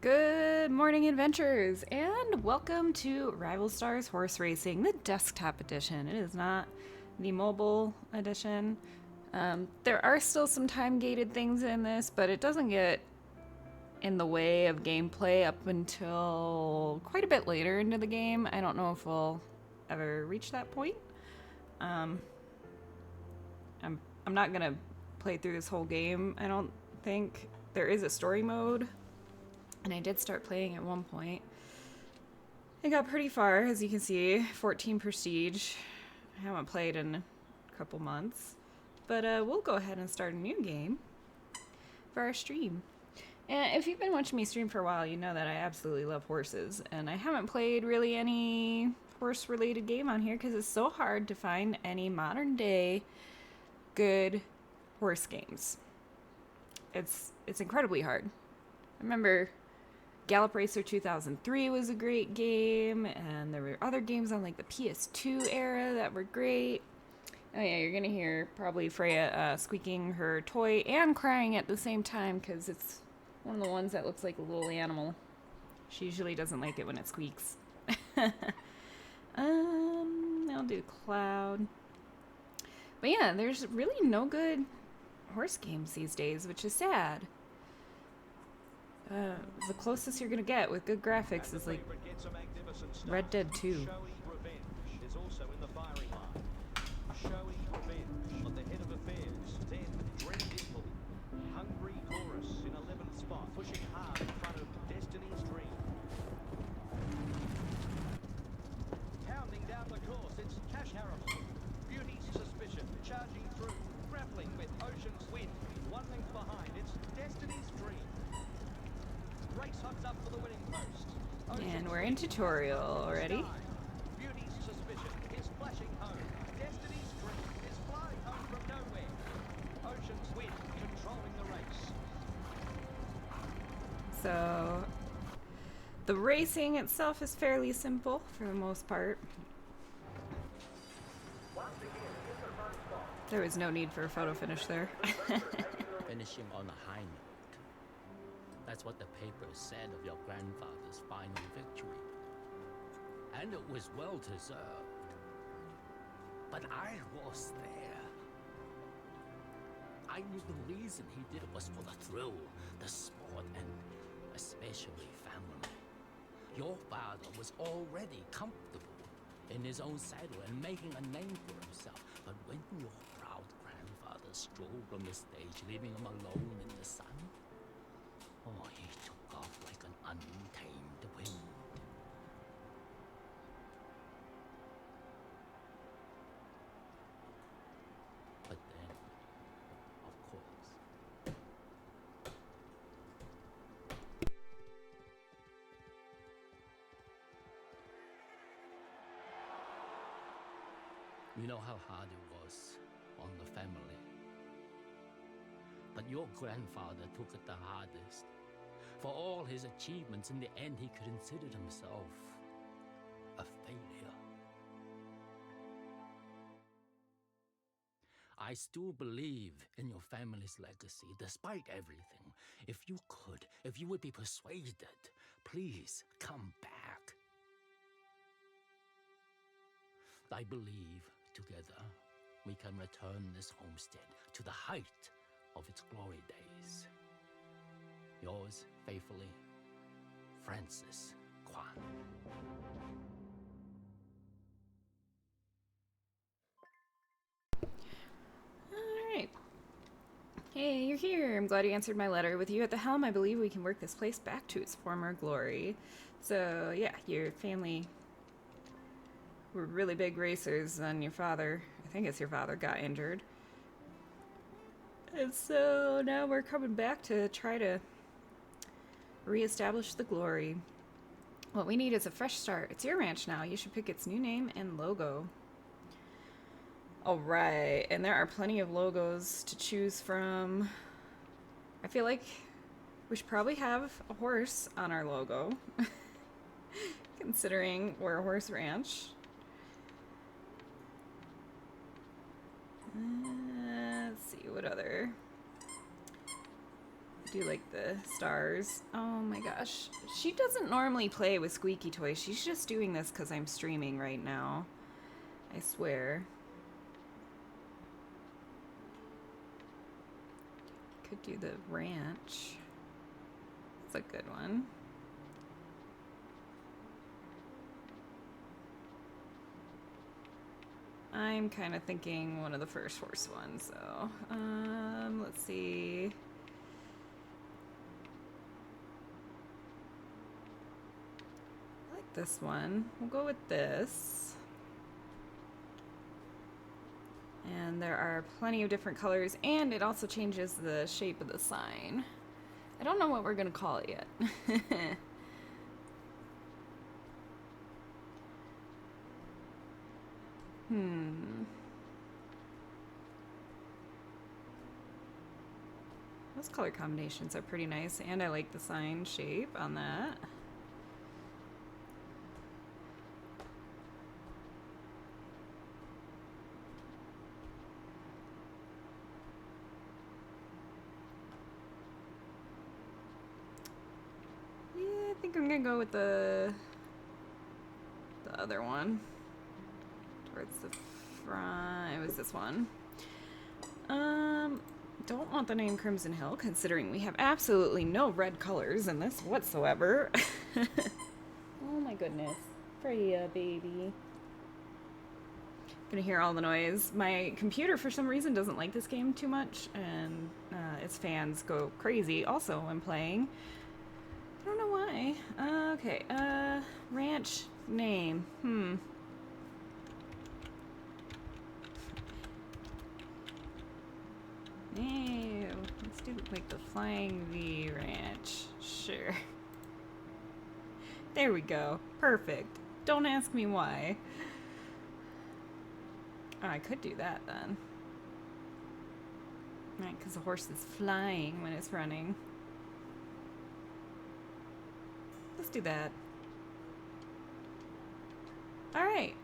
Good morning, adventurers, and welcome to Rival Stars Horse Racing, the desktop edition. It is not the mobile edition. There are still some time-gated things in this, but it doesn't get in the way of gameplay up until quite a bit later into the game. I don't know if we'll ever reach that point. I'm not gonna play through this whole game. I don't think there is a story mode. And I did start playing at one point. I got pretty far, as you can see, 14 prestige. I haven't played in a couple months. But we'll go ahead and start a new game for our stream. And if you've been watching me stream for a while, you know that I absolutely love horses. And I haven't played really any horse-related game on here because it's so hard to find any modern-day good horse games. It's incredibly hard. I remember Gallop Racer 2003 was a great game, and there were other games on like the PS2 era that were great. Oh yeah, you're gonna hear probably Freya squeaking her toy and crying at the same time because it's one of the ones that looks like a little animal. She usually doesn't like it when it squeaks. I'll do Cloud. But yeah, there's really no good horse games these days, which is sad. The closest you're gonna get with good graphics is like Red Dead 2. And we're in tutorial already. So the racing itself is fairly simple for the most part. There was no need for a photo finish there. Finishing on a high note. That's what the paper said of your grandfather's final victory. And it was well deserved. But I was there. I knew the reason he did it was for the thrill, the sport, and especially family. Your father was already comfortable in his own saddle and making a name for himself. But when your proud grandfather strolled from the stage, leaving him alone in the sun, oh, he took off like an untamed wind. But then, of course, you know how hard it was on the family. But your grandfather took it the hardest. For all his achievements, in the end, he considered himself a failure. I still believe in your family's legacy, despite everything. If you could, if you would be persuaded, please come back. I believe together we can return this homestead to the height of its glory days. Yours faithfully, Francis Kwan. Alright. Hey, you're here. I'm glad you answered my letter. With you at the helm, I believe we can work this place back to its former glory. So, yeah, your family were really big racers, and your father, I think it's your father, got injured. And so now we're coming back to try to reestablish the glory. What we need is a fresh start. It's your ranch now. You should pick its new name and logo. Alright, and there are plenty of logos to choose from. I feel like we should probably have a horse on our logo, considering we're a horse ranch. Let's see, what other Do you like the stars? Oh my gosh. She doesn't normally play with squeaky toys. She's just doing this because I'm streaming right now. I swear. Could do the ranch. That's a good one. I'm kind of thinking one of the first horse ones, so let's see. I like this one. We'll go with this. And there are plenty of different colors, and it also changes the shape of the sign. I don't know what we're gonna call it yet. Those color combinations are pretty nice, and I like the sign shape on that. Yeah, I think I'm gonna go with the other one. Towards the front. It was this one. Don't want the name Crimson Hill, considering we have absolutely no red colors in this whatsoever. Oh my goodness. Freya, baby. Gonna hear all the noise. My computer, for some reason, doesn't like this game too much, and its fans go crazy also when playing. I don't know why. Okay, ranch name. Ew, let's do like the Flying V Ranch. Sure. There we go. Perfect. Don't ask me why. Oh, I could do that then. Right, because the horse is flying when it's running. Let's do that. Alright.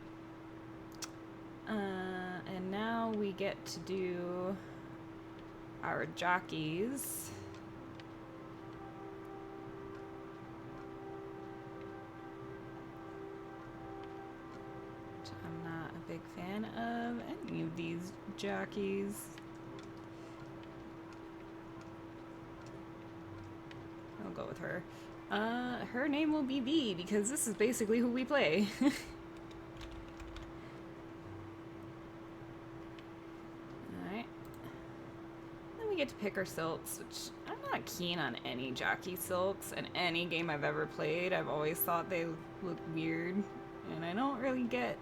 And now we get to do our jockeys. Which I'm not a big fan of any of these jockeys. I'll go with her. Her name will be V because this is basically who we play. Alright. Then we get to pick our silks, which I'm not keen on any jockey silks. In any game I've ever played, I've always thought they look weird. And I don't really get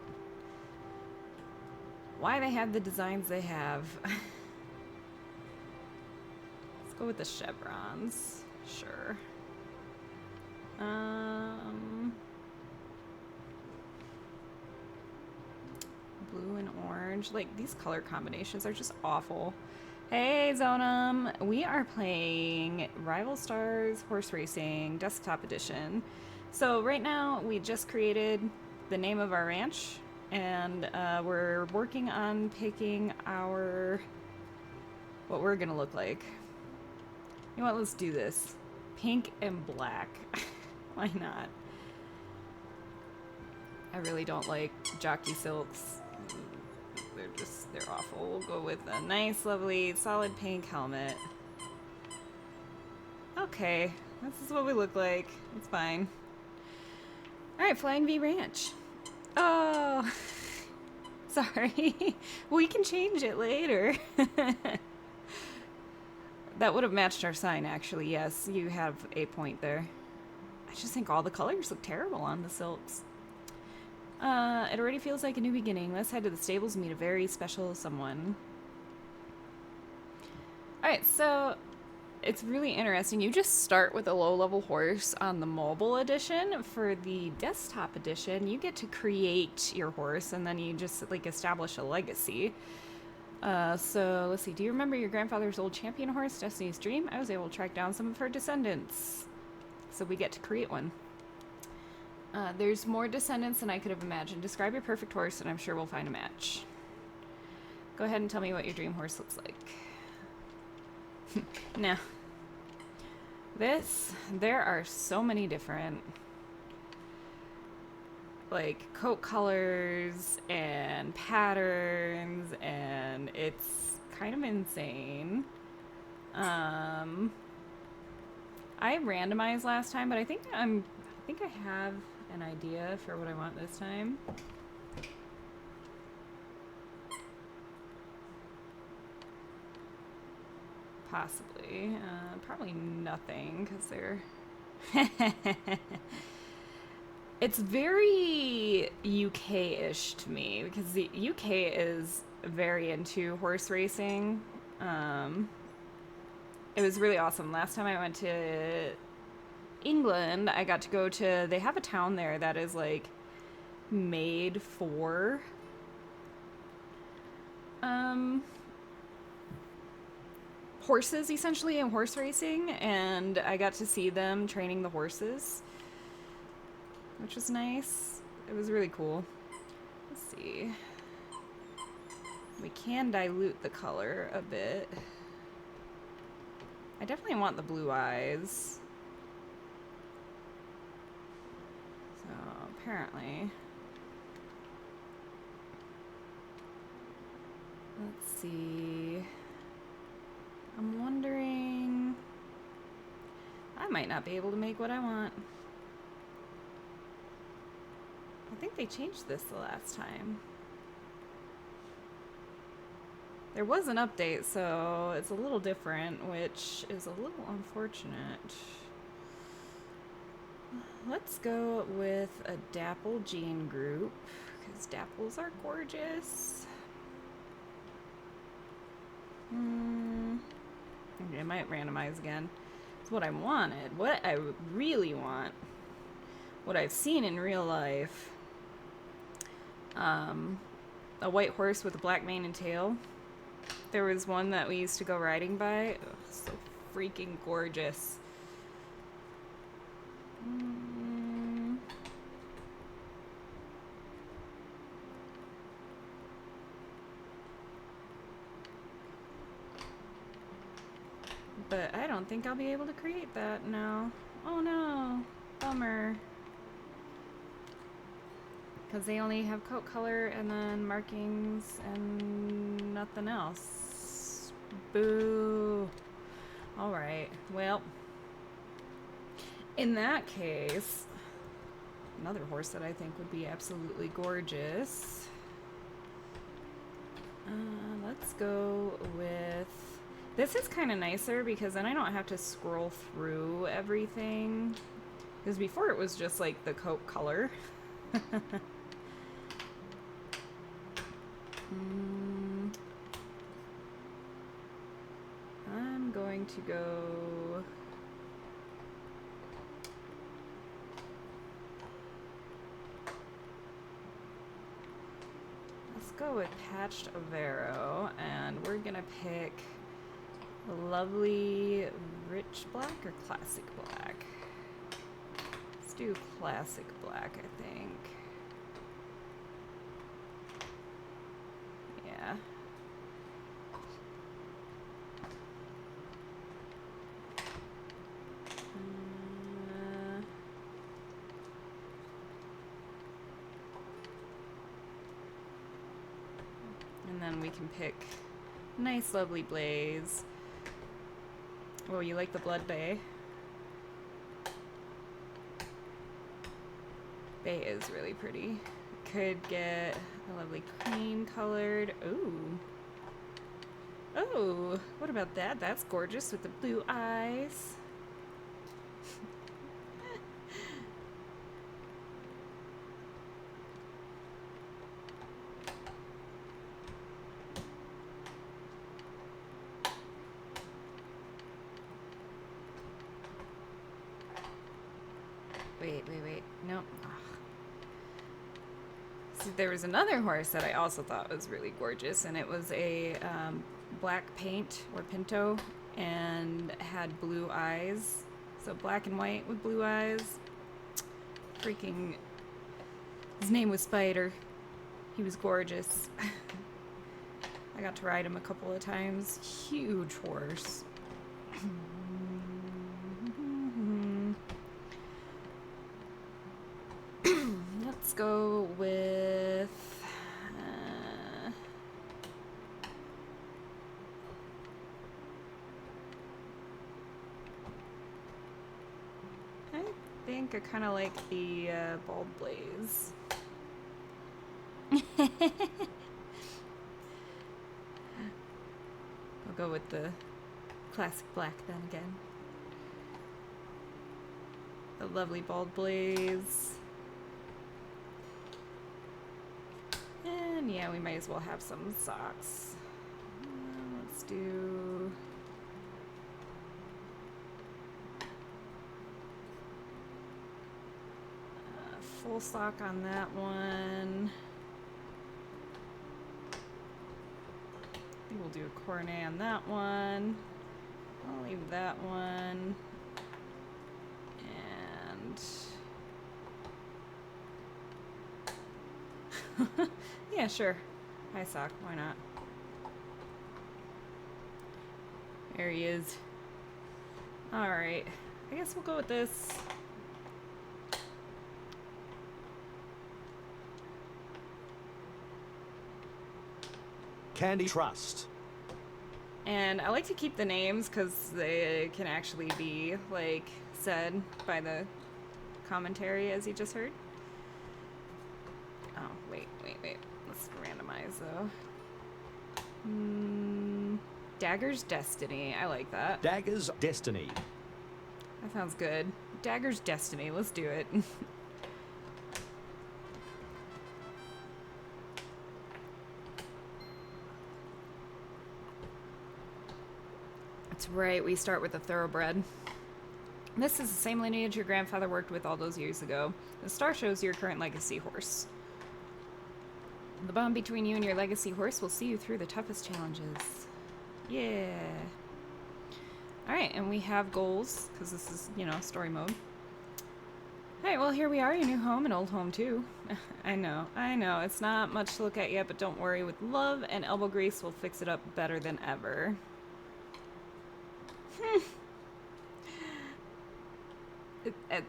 why they have the designs they have. Let's go with the chevrons. Sure. Blue and orange. Like, these color combinations are just awful. Hey, Zonum! We are playing Rival Stars Horseracing Desktop Edition. So right now, we just created the name of our ranch, and we're working on picking what we're gonna look like. You know what? Let's do this. Pink and black. Why not? I really don't like jockey silks. They're awful. We'll go with a nice, lovely, solid pink helmet. Okay, this is what we look like. It's fine. Alright, Flying V Ranch. Oh, sorry. We can change it later. That would have matched our sign, actually. Yes, you have a point there. I just think all the colors look terrible on the silks. It already feels like a new beginning. Let's head to the stables and meet a very special someone. Alright, so it's really interesting. You just start with a low-level horse on the mobile edition. For the desktop edition, you get to create your horse, and then you just, like, establish a legacy. So let's see. Do you remember your grandfather's old champion horse, Destiny's Dream? I was able to track down some of her descendants. So we get to create one. There's more descendants than I could have imagined. Describe your perfect horse, and I'm sure we'll find a match. Go ahead and tell me what your dream horse looks like. Now, There are so many different like coat colors and patterns, and it's kind of insane. I randomized last time, but I think I have an idea for what I want this time. Possibly. Probably nothing, because they're... It's very UK-ish to me, because the UK is very into horse racing. It was really awesome. Last time I went to England, I got to go to... They have a town there that is, like, made for... horses, essentially, and horse racing, and I got to see them training the horses, which was nice. It was really cool. Let's see. We can dilute the color a bit. I definitely want the blue eyes. So, apparently... Let's see... I'm wondering... I might not be able to make what I want. I think they changed this the last time. There was an update, so it's a little different, which is a little unfortunate. Let's go with a dapple gene group, because dapples are gorgeous. Okay, I might randomize again. It's what I wanted. What I really want. What I've seen in real life. A white horse with a black mane and tail. There was one that we used to go riding by. Ugh, so freaking gorgeous. But I don't think I'll be able to create that now. Oh no, bummer. Because they only have coat color and then markings and nothing else. Boo. Alright, well. In that case, another horse that I think would be absolutely gorgeous. Let's go with... This is kind of nicer because then I don't have to scroll through everything. Because before it was just like the coat color. I'm going to go... Let's go with Patched Avero, and we're gonna pick lovely rich black or classic black. Let's do classic black, I think. Yeah. And then we can pick nice, lovely blaze. Oh, you like the blood bay? Bay is really pretty. Could get a lovely cream colored. Ooh. Oh, what about that? That's gorgeous with the blue eyes. Wait. Nope. So there was another horse that I also thought was really gorgeous, and it was a black paint or pinto and had blue eyes. So black and white with blue eyes. Freaking... His name was Spider. He was gorgeous. I got to ride him a couple of times. Huge horse. go with... I think I kind of like the Bald Blaze. I'll go with the classic black then again. The lovely Bald Blaze. And yeah, we might as well have some socks. Let's do... full sock on that one. I think we'll do a cornet on that one. I'll leave that one. And... yeah, sure. High sock, why not? There he is. Alright. I guess we'll go with this. Candy Trust. And I like to keep the names because they can actually be, like, said by the commentary, as you just heard. Oh, wait. Let's randomize, though. Dagger's Destiny. I like that. Dagger's Destiny. That sounds good. Dagger's Destiny. Let's do it. That's right, we start with a thoroughbred. This is the same lineage your grandfather worked with all those years ago. The star shows your current legacy horse. The bond between you and your legacy horse will see you through the toughest challenges. Yeah. Alright, and we have goals, because this is, you know, story mode. Alright, well, here we are, your new home, and old home, too. I know, it's not much to look at yet, but don't worry, with love and elbow grease, we'll fix it up better than ever.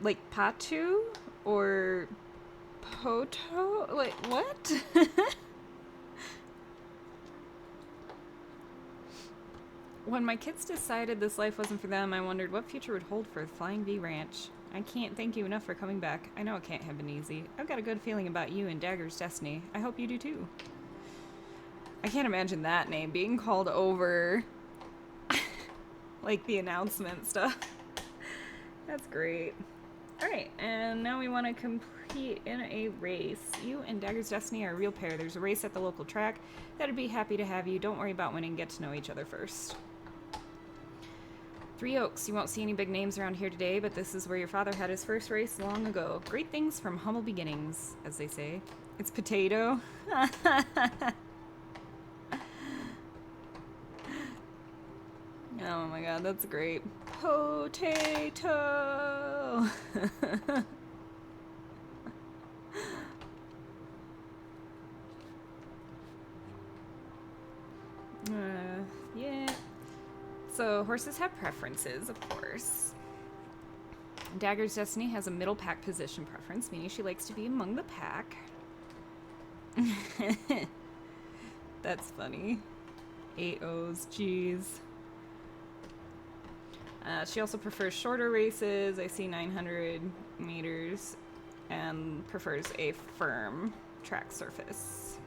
Like Patu or Poto? Like what? When my kids decided this life wasn't for them, I wondered what future would hold for Flying V Ranch. I can't thank you enough for coming back. I know it can't have been easy. I've got a good feeling about you and Dagger's Destiny. I hope you do too. I can't imagine that name being called over like the announcement stuff. That's great. Alright, and now we want to compete in a race. You and Dagger's Destiny are a real pair. There's a race at the local track. That'd be happy to have you. Don't worry about winning. Get to know each other first. Three Oaks. You won't see any big names around here today, but this is where your father had his first race long ago. Great things from humble beginnings, as they say. It's Potato. Oh my god, that's great. Potato! Yeah. So, horses have preferences, of course. Dagger's Destiny has a middle pack position preference, meaning she likes to be among the pack. That's funny. 8 O's, jeez. She also prefers shorter races. I see 900 meters, and prefers a firm track surface.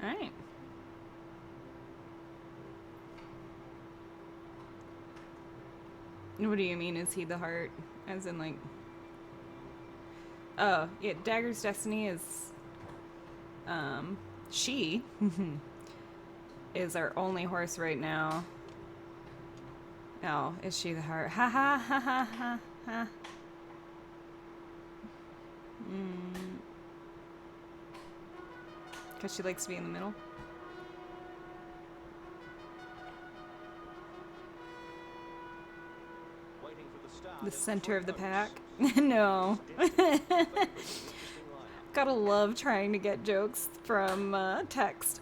All right. What do you mean, is he the heart? As in, like... Oh, yeah, Dagger's Destiny is... she is our only horse right now. Oh, is she the heart? Ha ha ha ha ha ha. Because she likes to be in the middle. The center of the pack? No. Gotta love trying to get jokes from text.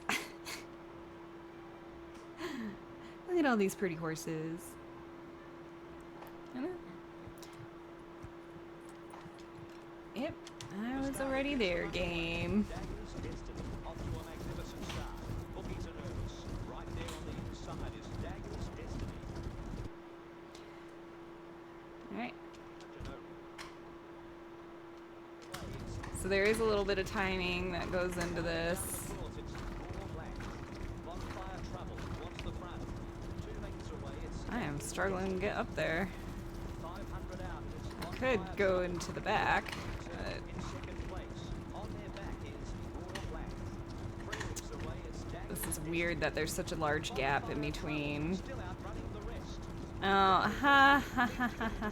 Look at all these pretty horses. Yep, I was It's already there, game. Alright. So there is a little bit of timing that goes into this. I am struggling to get up there. I could go into the back, but this is weird that there's such a large gap in between. Oh, ha ha ha ha ha ha.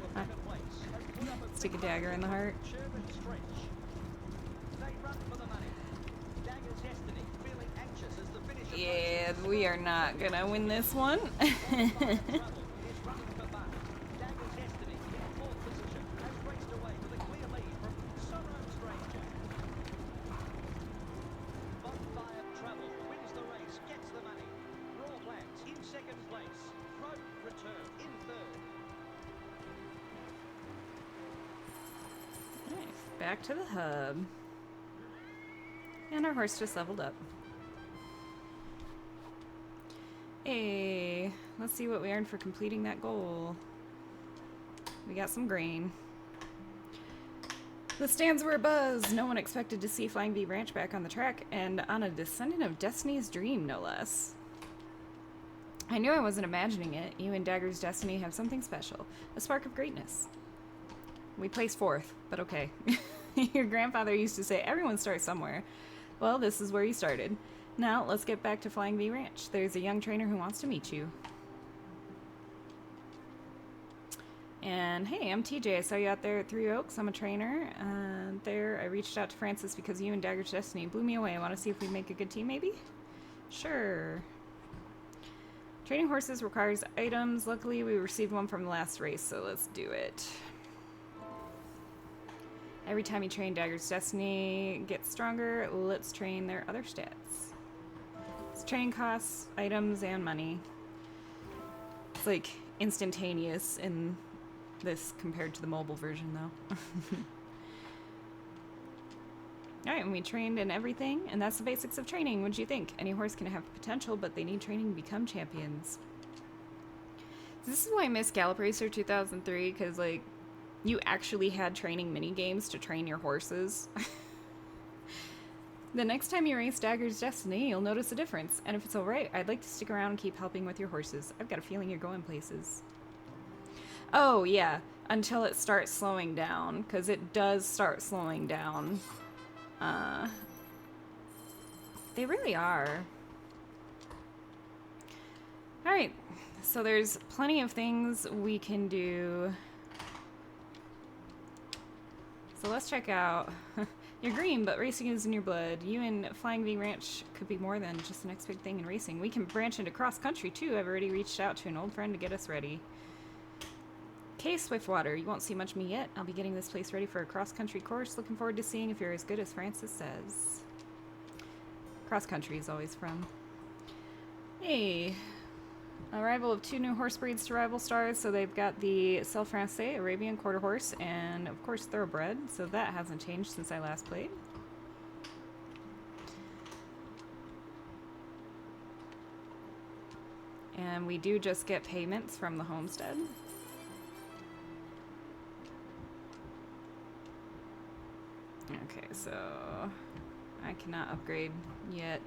Stick a dagger in the heart. Yeah, we are not gonna win this one. Back to the hub. And our horse just leveled up. Hey, let's see what we earned for completing that goal. We got some grain. The stands were abuzz. No one expected to see Flying V Ranch back on the track, and on a descendant of Destiny's dream, no less. I knew I wasn't imagining it. You and Dagger's Destiny have something special. A spark of greatness. We placed 4th, but okay. Your grandfather used to say, everyone starts somewhere. Well, this is where you started. Now, let's get back to Flying V Ranch. There's a young trainer who wants to meet you. And hey, I'm TJ. I saw you out there at Three Oaks. I'm a trainer. There, I reached out to Francis because you and Dagger's Destiny blew me away. Want to see if we make a good team, maybe? Sure. Training horses requires items. Luckily, we received one from the last race, so let's do it. Every time you train Dagger's Destiny gets stronger, let's train their other stats. It's training costs, items, and money. It's like instantaneous in this compared to the mobile version, though. Alright, and we trained in everything, and that's the basics of training. What'd you think? Any horse can have potential, but they need training to become champions. This is why I miss Gallop Racer 2003, because, like, you actually had training mini games to train your horses. The next time you race Dagger's Destiny, you'll notice a difference. And if it's alright, I'd like to stick around and keep helping with your horses. I've got a feeling you're going places. Oh, yeah. Until it starts slowing down. Because it does start slowing down. They really are. Alright. So there's plenty of things we can do. So let's check out. You're green, but racing is in your blood. You and Flying V Ranch could be more than just the next big thing in racing. We can branch into cross country too. I've already reached out to an old friend to get us ready. Okay, Swiftwater, you won't see much of me yet. I'll be getting this place ready for a cross country course. Looking forward to seeing if you're as good as Francis says. Cross country is always fun. Hey. Arrival of 2 new horse breeds to Rival Stars. So they've got the Cel Francais, Arabian quarter horse, and of course thoroughbred. So that hasn't changed since I last played. And we do just get payments from the homestead. Okay, so I cannot upgrade yet.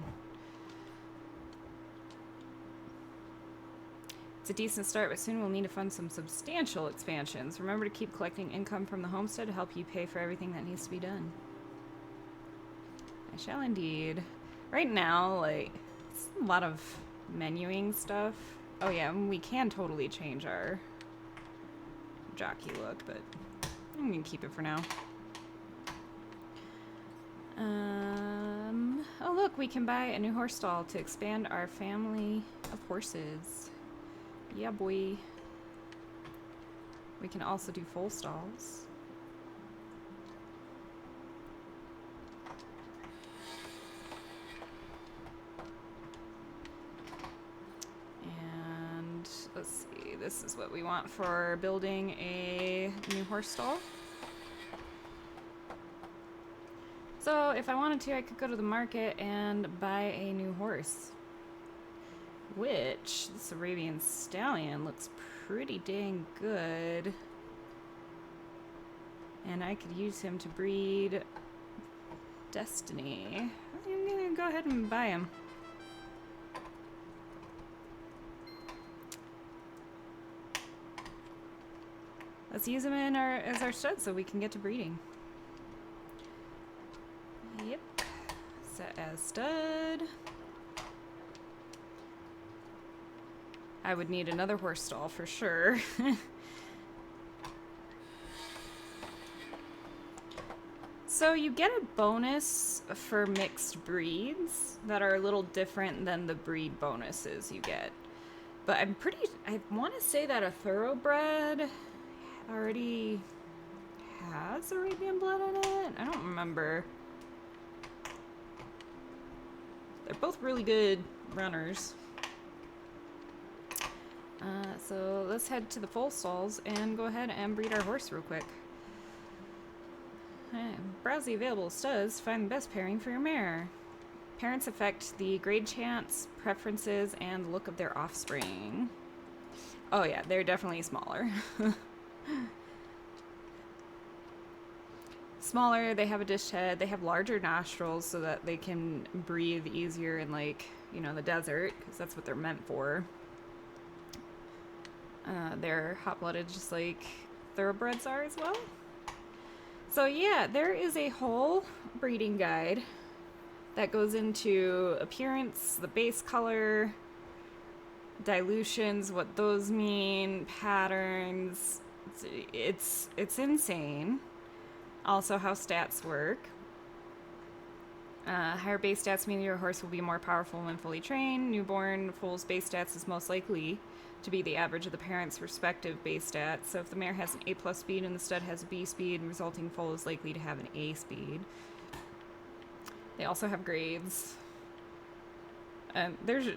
It's a decent start, but soon we'll need to fund some substantial expansions. Remember to keep collecting income from the homestead to help you pay for everything that needs to be done. I shall indeed. Right now, like, it's a lot of menuing stuff. Oh yeah, we can totally change our jockey look, but I'm gonna keep it for now. Oh look, we can buy a new horse stall to expand our family of horses. Yeah, boy. We can also do full stalls. And let's see, this is what we want for building a new horse stall. So if I wanted to, I could go to the market and buy a new horse. Which, this Arabian Stallion looks pretty dang good. And I could use him to breed Destiny. I'm gonna go ahead and buy him. Let's use him as our stud so we can get to breeding. Yep. Set as stud. I would need another horse stall for sure. So you get a bonus for mixed breeds that are a little different than the breed bonuses you get. But I want to say that a thoroughbred already has Arabian blood in it. I don't remember. They're both really good runners. So let's head to the foal stalls and go ahead and breed our horse real quick. Browse the available studs, find the best pairing for your mare. Parents affect the grade chance, preferences, and look of their offspring. Oh yeah, they're definitely smaller. Smaller, they have a dished head, they have larger nostrils so that they can breathe easier in, like, you know, the desert, because that's what they're meant for. They're hot-blooded just like thoroughbreds are as well. So yeah, there is a whole breeding guide that goes into appearance, the base color, dilutions, what those mean, patterns. It's insane. Also how stats work. Higher base stats mean your horse will be more powerful when fully trained. Newborn foal's base stats is most likely to be the average of the parents' respective base stats. So if the mare has an A+ speed and the stud has a B speed, resulting foal is likely to have an A speed. They also have grades. This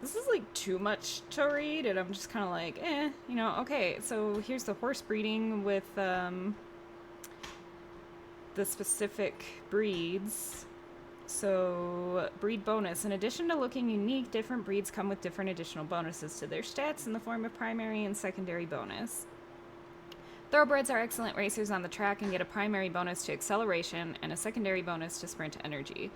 is like too much to read, and I'm just kind of like, you know, okay. So here's the horse breeding with the specific breeds. So, breed bonus. In addition to looking unique, different breeds come with different additional bonuses to their stats in the form of primary and secondary bonus. Thoroughbreds are excellent racers on the track and get a primary bonus to acceleration and a secondary bonus to sprint energy.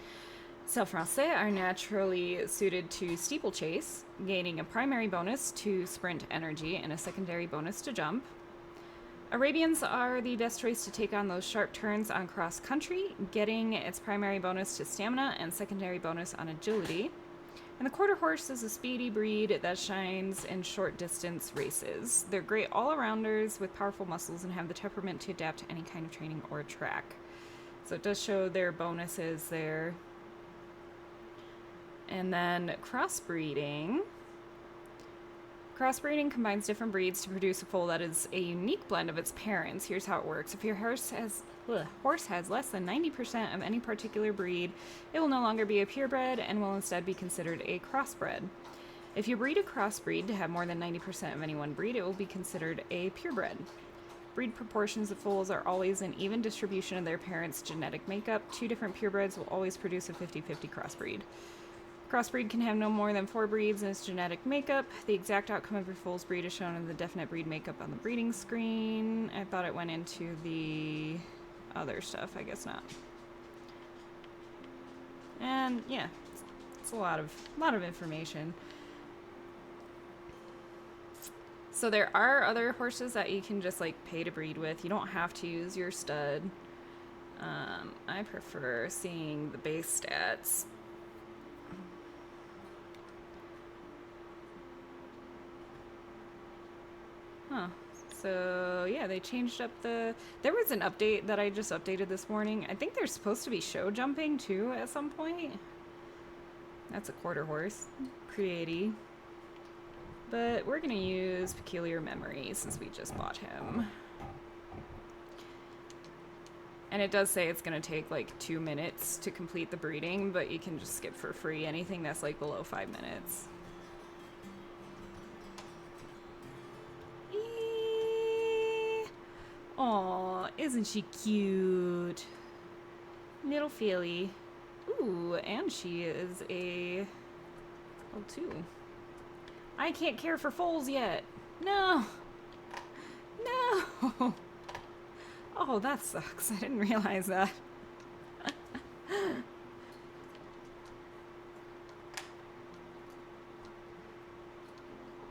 Français are naturally suited to steeplechase, gaining a primary bonus to sprint energy and a secondary bonus to jump. Arabians are the best choice to take on those sharp turns on cross country, getting its primary bonus to stamina and secondary bonus on agility. And the quarter horse is a speedy breed that shines in short distance races. They're great all-arounders with powerful muscles and have the temperament to adapt to any kind of training or track. So it does show their bonuses there. And then crossbreeding. Crossbreeding combines different breeds to produce a foal that is a unique blend of its parents. Here's how it works. If your horse has less than 90% of any particular breed, it will no longer be a purebred and will instead be considered a crossbred. If you breed a crossbreed to have more than 90% of any one breed, it will be considered a purebred. Breed proportions of foals are always an even distribution of their parents' genetic makeup. Two different purebreds will always produce a 50-50 crossbreed. Crossbreed can have no more than 4 breeds in its genetic makeup. The exact outcome of your foal's breed is shown in the definite breed makeup on the breeding screen. I thought it went into the other stuff. I guess not. And yeah, it's a lot of information. So there are other horses that you can just like pay to breed with. You don't have to use your stud. I prefer seeing the base stats. Huh. So, yeah, they changed up there was an update that I just updated this morning. I think there's supposed to be show jumping, too, at some point. That's a quarter horse. Pretty. But we're going to use Peculiar Memory since we just bought him. And it does say it's going to take, like, 2 minutes to complete the breeding, but you can just skip for free anything that's, like, below 5 minutes. Aw, isn't she cute? Little filly. Ooh, and she is a L2. I can't care for foals yet. No. No. Oh, that sucks. I didn't realize that.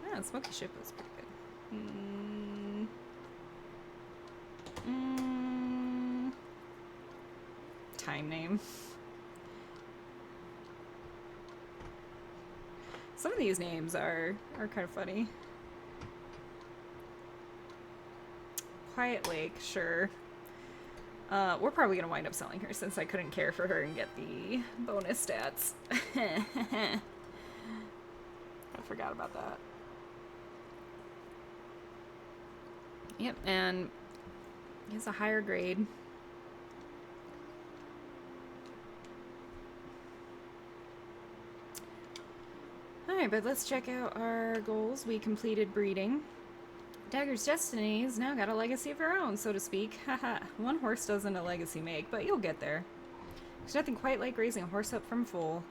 Yeah, Smoky Ship was pretty good. Time name. Some of these names are kind of funny. Quiet Lake, sure. We're probably gonna wind up selling her since I couldn't care for her and get the bonus stats. I forgot about that. Yep, and it's a higher grade. Alright, but let's check out our goals. We completed breeding. Dagger's Destiny's now got a legacy of her own, so to speak. Haha, one horse doesn't a legacy make, but you'll get there. There's nothing quite like raising a horse up from foal.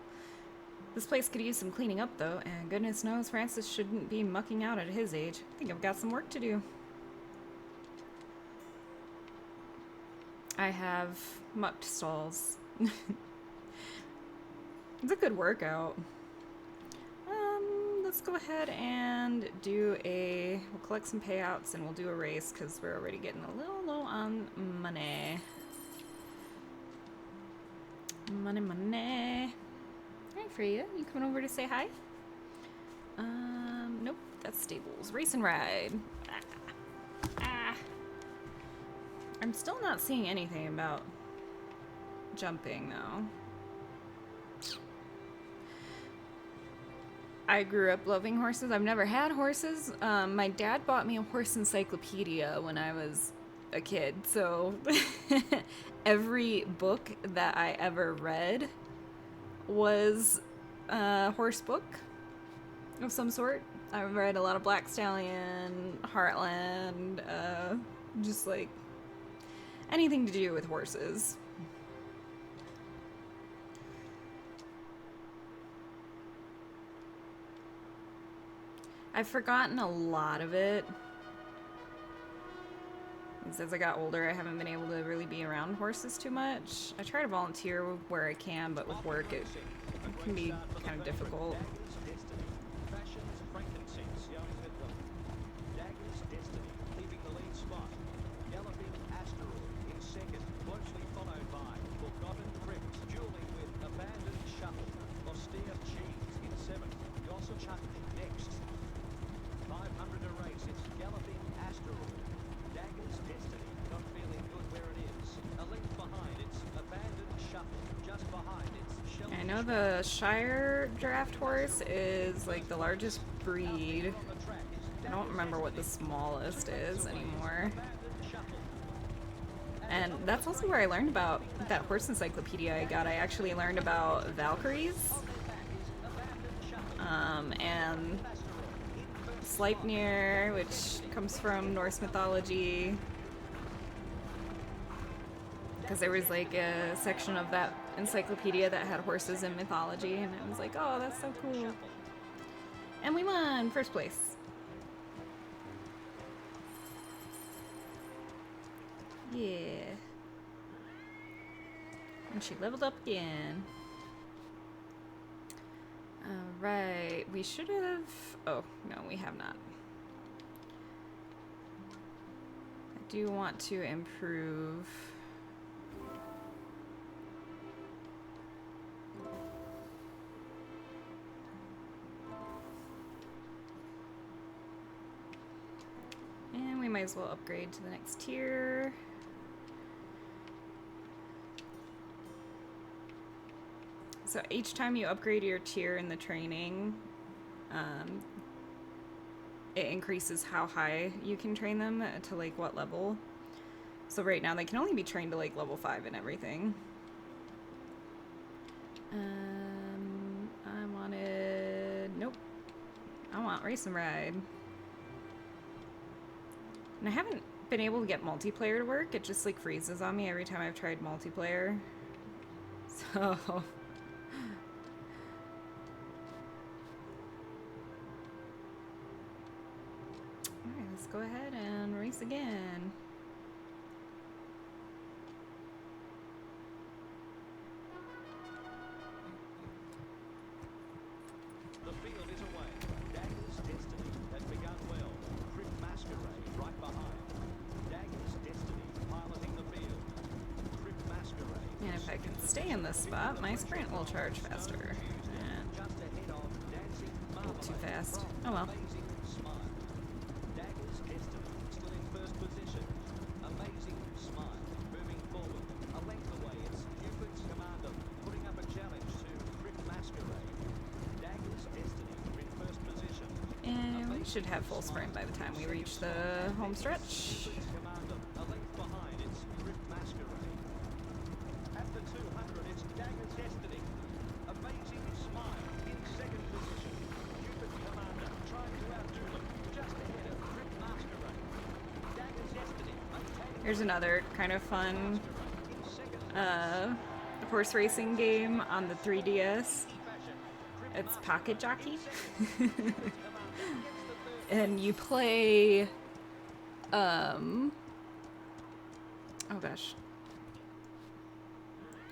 This place could use some cleaning up, though, and goodness knows Francis shouldn't be mucking out at his age. I think I've got some work to do. I have mucked stalls. It's a good workout. Let's go ahead and we'll collect some payouts and we'll do a race because we're already getting a little low on money. Money. Hi, Freya. You coming over to say hi? Nope. That's stables. Race and ride. I'm still not seeing anything about jumping, though. I grew up loving horses. I've never had horses. My dad bought me a horse encyclopedia when I was a kid, so every book that I ever read was a horse book of some sort. I read a lot of Black Stallion, Heartland, just like anything to do with horses. I've forgotten a lot of it. As I got older, I haven't been able to really be around horses too much. I try to volunteer where I can, but with work it can be kind of difficult. I know the Shire draft horse is like the largest breed. I don't remember what the smallest is anymore. And that's also where I learned about that horse encyclopedia I got. I actually learned about Valkyries and Sleipnir, which comes from Norse mythology. Because there was like a section of that encyclopedia that had horses in mythology, and I was like, oh, that's so cool. And we won first place. Yeah. And she leveled up again. Alright, we should have... Oh, no, we have not. I do want to improve... And we might as well upgrade to the next tier. So each time you upgrade your tier in the training, it increases how high you can train them to like what level. So right now they can only be trained to like level 5 and everything. Nope. I want race and ride. And I haven't been able to get multiplayer to work. It just like freezes on me every time I've tried multiplayer. So... Alright, let's go ahead and race again. The field is away. Dagger's Destiny has begun well. Crypt Masquerade right behind. Dagger's Destiny piloting the field. Crypt Masquerade. And if I can stay in this spot, my sprint will charge faster. And Just ahead of Dancing a little too Marmalade fast. from Oh well. Amazing Smile. Dagger's Destiny still in first position. Amazing Smile moving forward. A length away, it's Cupid's Commander putting up a challenge to Crypt Masquerade. Dagger's Destiny in first position. And we should have full sprint by the time we reach the home stretch. Cupid's Commander a length behind, it's Crypt Masquerade. At the 200, it's Dagger's Destiny. Amazing Smile in second position. Cupid's Commander trying to outdo them. Just ahead of Crypt Masquerade. Dagger's Destiny maintaining Here's another kind of fun in second horse racing game on the 3DS. It's Pocket Jockey. And you play, oh gosh.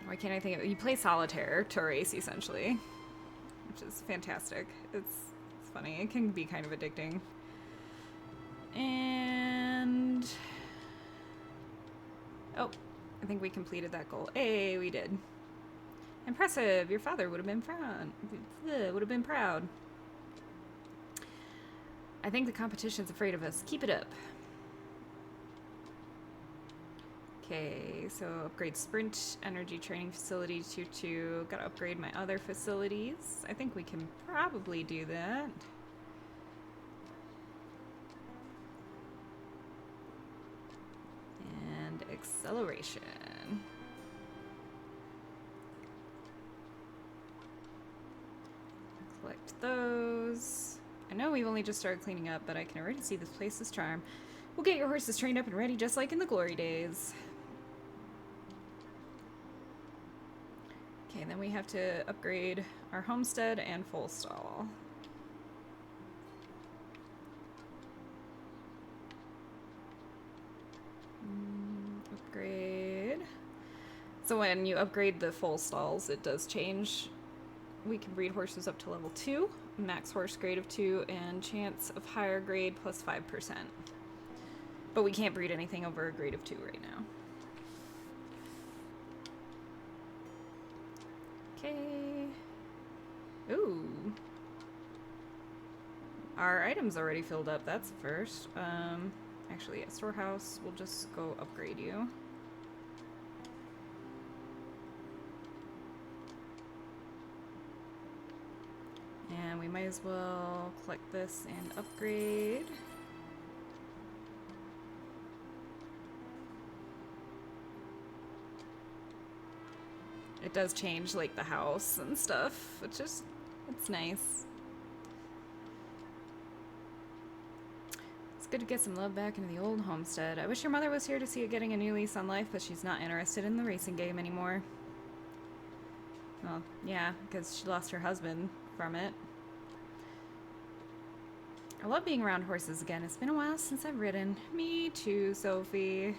Why can't I think of it? You play solitaire to race, essentially. Which is fantastic. It's funny. It can be kind of addicting. And... oh, I think we completed that goal. Hey, we did. Impressive. Your father would have been proud. Would have been proud. I think the competition's afraid of us. Keep it up. Okay, so upgrade sprint, energy training facility 2-2. Gotta upgrade my other facilities. I think we can probably do that. And acceleration. Collect those. I know we've only just started cleaning up, but I can already see this place's charm. We'll get your horses trained up and ready just like in the glory days. Okay, and then we have to upgrade our homestead and full stall. Upgrade. So when you upgrade the full stalls, it does change. We can breed horses up to level 2, max horse grade of 2, and chance of higher grade plus 5%. But we can't breed anything over a grade of 2 right now. Okay. Ooh. Our item's already filled up, that's the first. Actually, at storehouse, we'll just go upgrade you. And we might as well collect this and upgrade. It does change like the house and stuff, which is, it's nice. It's good to get some love back into the old homestead. I wish your mother was here to see it getting a new lease on life, but she's not interested in the racing game anymore. Well, yeah, because she lost her husband from it. I love being around horses again. It's been a while since I've ridden. Me too, Sophie.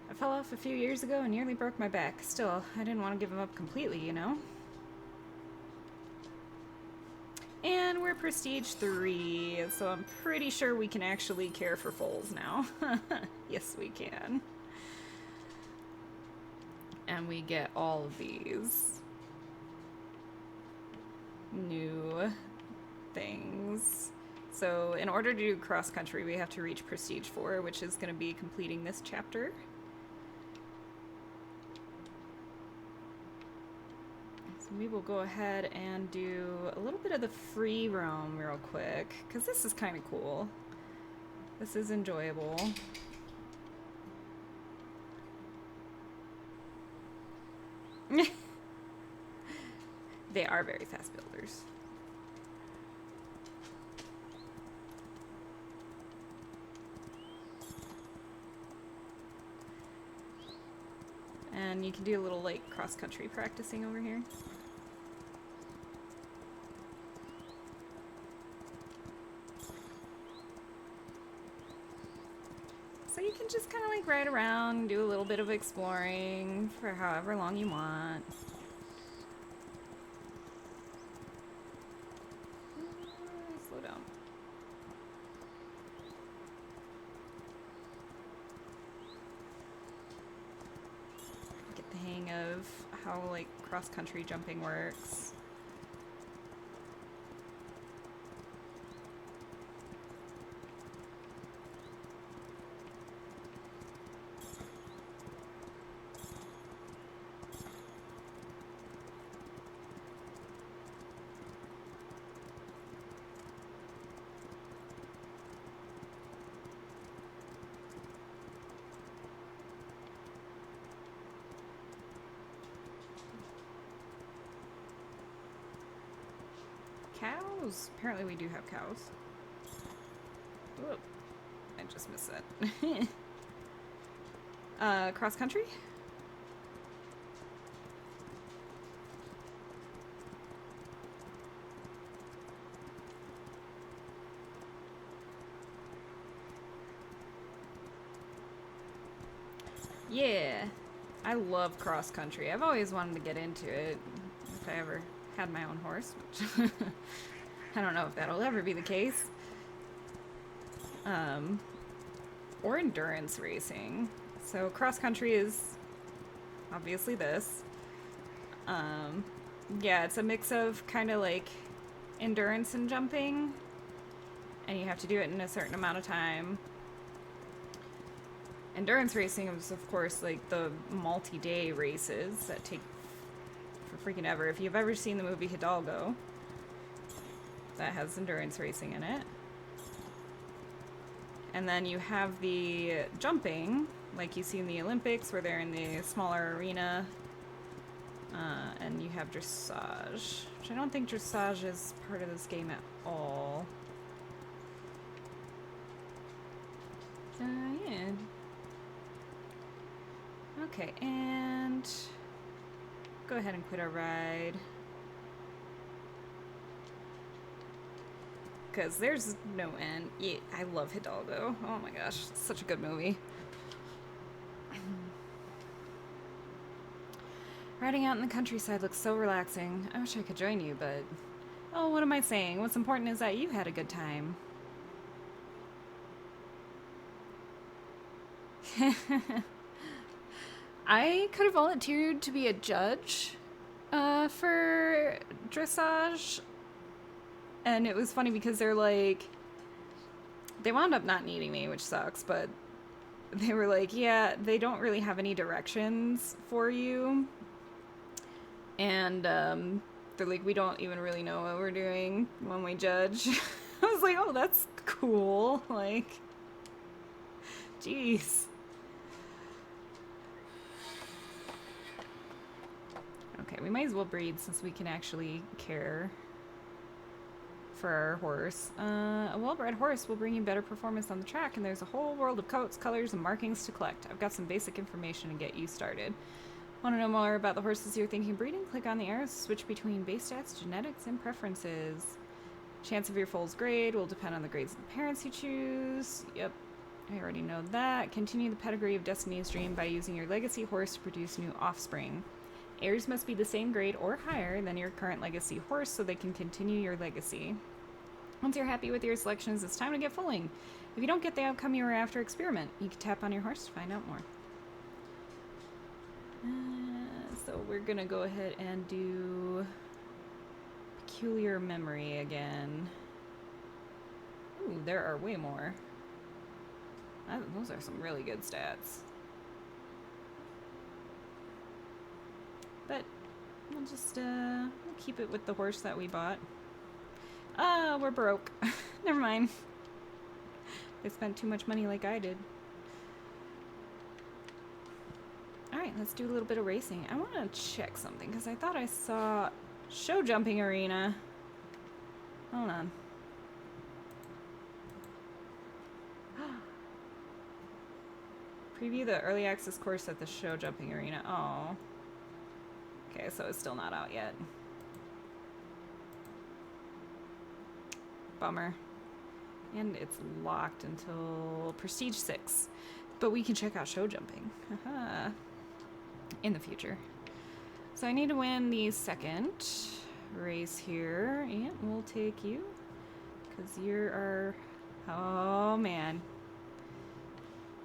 I fell off a few years ago and nearly broke my back. Still, I didn't want to give him up completely, you know? And we're Prestige 3, so I'm pretty sure we can actually care for foals now. Yes, we can. And we get all of these new things. So in order to do cross country, we have to reach Prestige 4, which is going to be completing this chapter. So we will go ahead and do a little bit of the free roam real quick, because this is kind of cool. This is enjoyable. They are very fast builders. And then you can do a little like cross-country practicing over here. So you can just kind of like ride around, do a little bit of exploring for however long you want. Slow down. Get the hang of how like cross-country jumping works. Cows? Apparently we do have cows. Whoop. I just missed that. Cross country? Yeah. I love cross country. I've always wanted to get into it if I ever had my own horse, which I don't know if that'll ever be the case. Or endurance racing. So cross country is obviously this. Yeah, it's a mix of kind of like endurance and jumping, and you have to do it in a certain amount of time. Endurance racing is, of course, like the multi-day races that take for freaking ever. If you've ever seen the movie Hidalgo, that has endurance racing in it. And then you have the jumping, like you see in the Olympics, where they're in the smaller arena. And you have dressage, which I don't think dressage is part of this game at all. Yeah. Okay, and go ahead and quit our ride. Because there's no end. Yeah, I love Hidalgo. Oh my gosh, it's such a good movie. Riding out in the countryside looks so relaxing. I wish I could join you, but... Oh, what am I saying? What's important is that you had a good time. I could have volunteered to be a judge for dressage. And it was funny because they're like... They wound up not needing me, which sucks, but... They were like, yeah, they don't really have any directions for you. And they're like, we don't even really know what we're doing when we judge. I was like, oh, that's cool. Like, jeez. Okay, we might as well breed since we can actually care for our horse. A well-bred horse will bring you better performance on the track, and there's a whole world of coats, colors, and markings to collect. I've got some basic information to get you started. Want to know more about the horses you're thinking of breeding? Click on the arrows to switch between base stats, genetics, and preferences. Chance of your foal's grade will depend on the grades of the parents you choose. Yep, I already know that. Continue the pedigree of Destiny's Dream by using your legacy horse to produce new offspring. Heirs must be the same grade or higher than your current legacy horse so they can continue your legacy. Once you're happy with your selections, it's time to get foaling. If you don't get the outcome you were after, experiment. You can tap on your horse to find out more. So we're gonna go ahead and do peculiar memory again. Ooh, there are way more. Those are some really good stats. But we'll just we'll keep it with the horse that we bought. We're broke. Never mind. They spent too much money like I did. Alright, let's do a little bit of racing. I want to check something because I thought I saw show jumping arena. Hold on. Preview the early access course at the show jumping arena. Oh. Okay, so it's still not out yet. Bummer. And it's locked until Prestige 6. But we can check out show jumping. Haha. In the future. So I need to win the second race here. And we'll take you. Because you're our... Oh, man.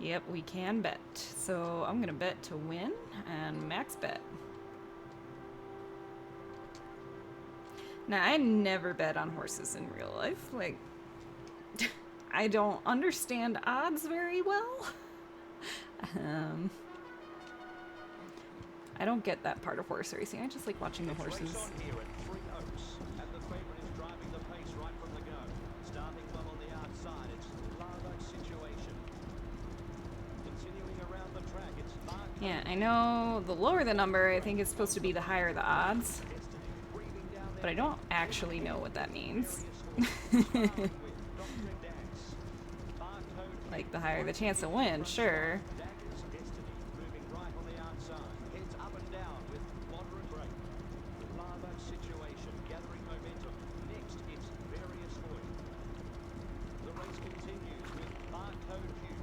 Yep, we can bet. So I'm going to bet to win. And max bet. Now, I never bet on horses in real life. Like, I don't understand odds very well. I don't get that part of horse racing. I just like watching the horses. Race on here at 3 Oaks, and the favourite is driving the pace right from the go. Starting well on the outside, it's Lava situation. Continuing around the track, it's Mark. Yeah, I know the lower the number, I think it's supposed to be the higher the odds. But I don't actually know what that means. Like, the higher the chance to win, sure. Moving right on the outside, heads up and down with moderate brake. Lava situation, gathering momentum. Next, it's Various Void. The race continues with Barcode View.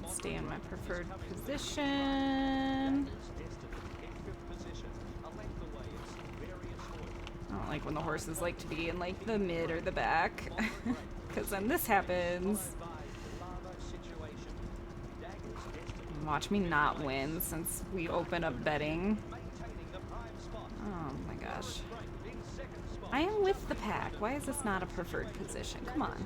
Stay in my preferred position. I don't like when the horses like to be in like the mid or the back. Because then this happens. Watch me not win since we open up betting. Oh my gosh. I am with the pack. Why is this not a preferred position? Come on.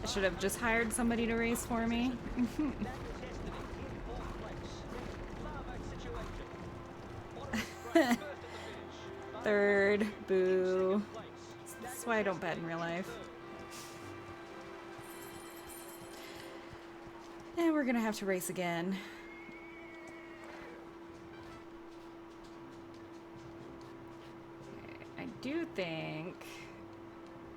I should have just hired somebody to race for me. Third, boo. That's why I don't bet in real life. And we're gonna have to race again. Okay, I do think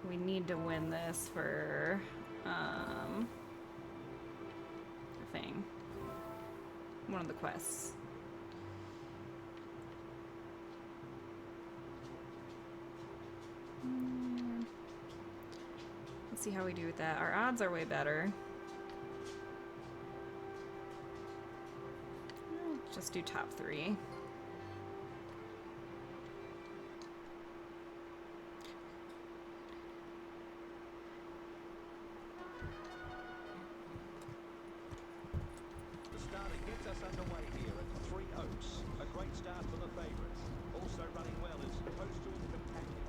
we need to win this for the thing. One of the quests. Let's see how we do with that. Our odds are way better. Just do top 3. The starter gets us underway here at 3 Oaks. A great start for the favourites. Also running well is Postal Companion.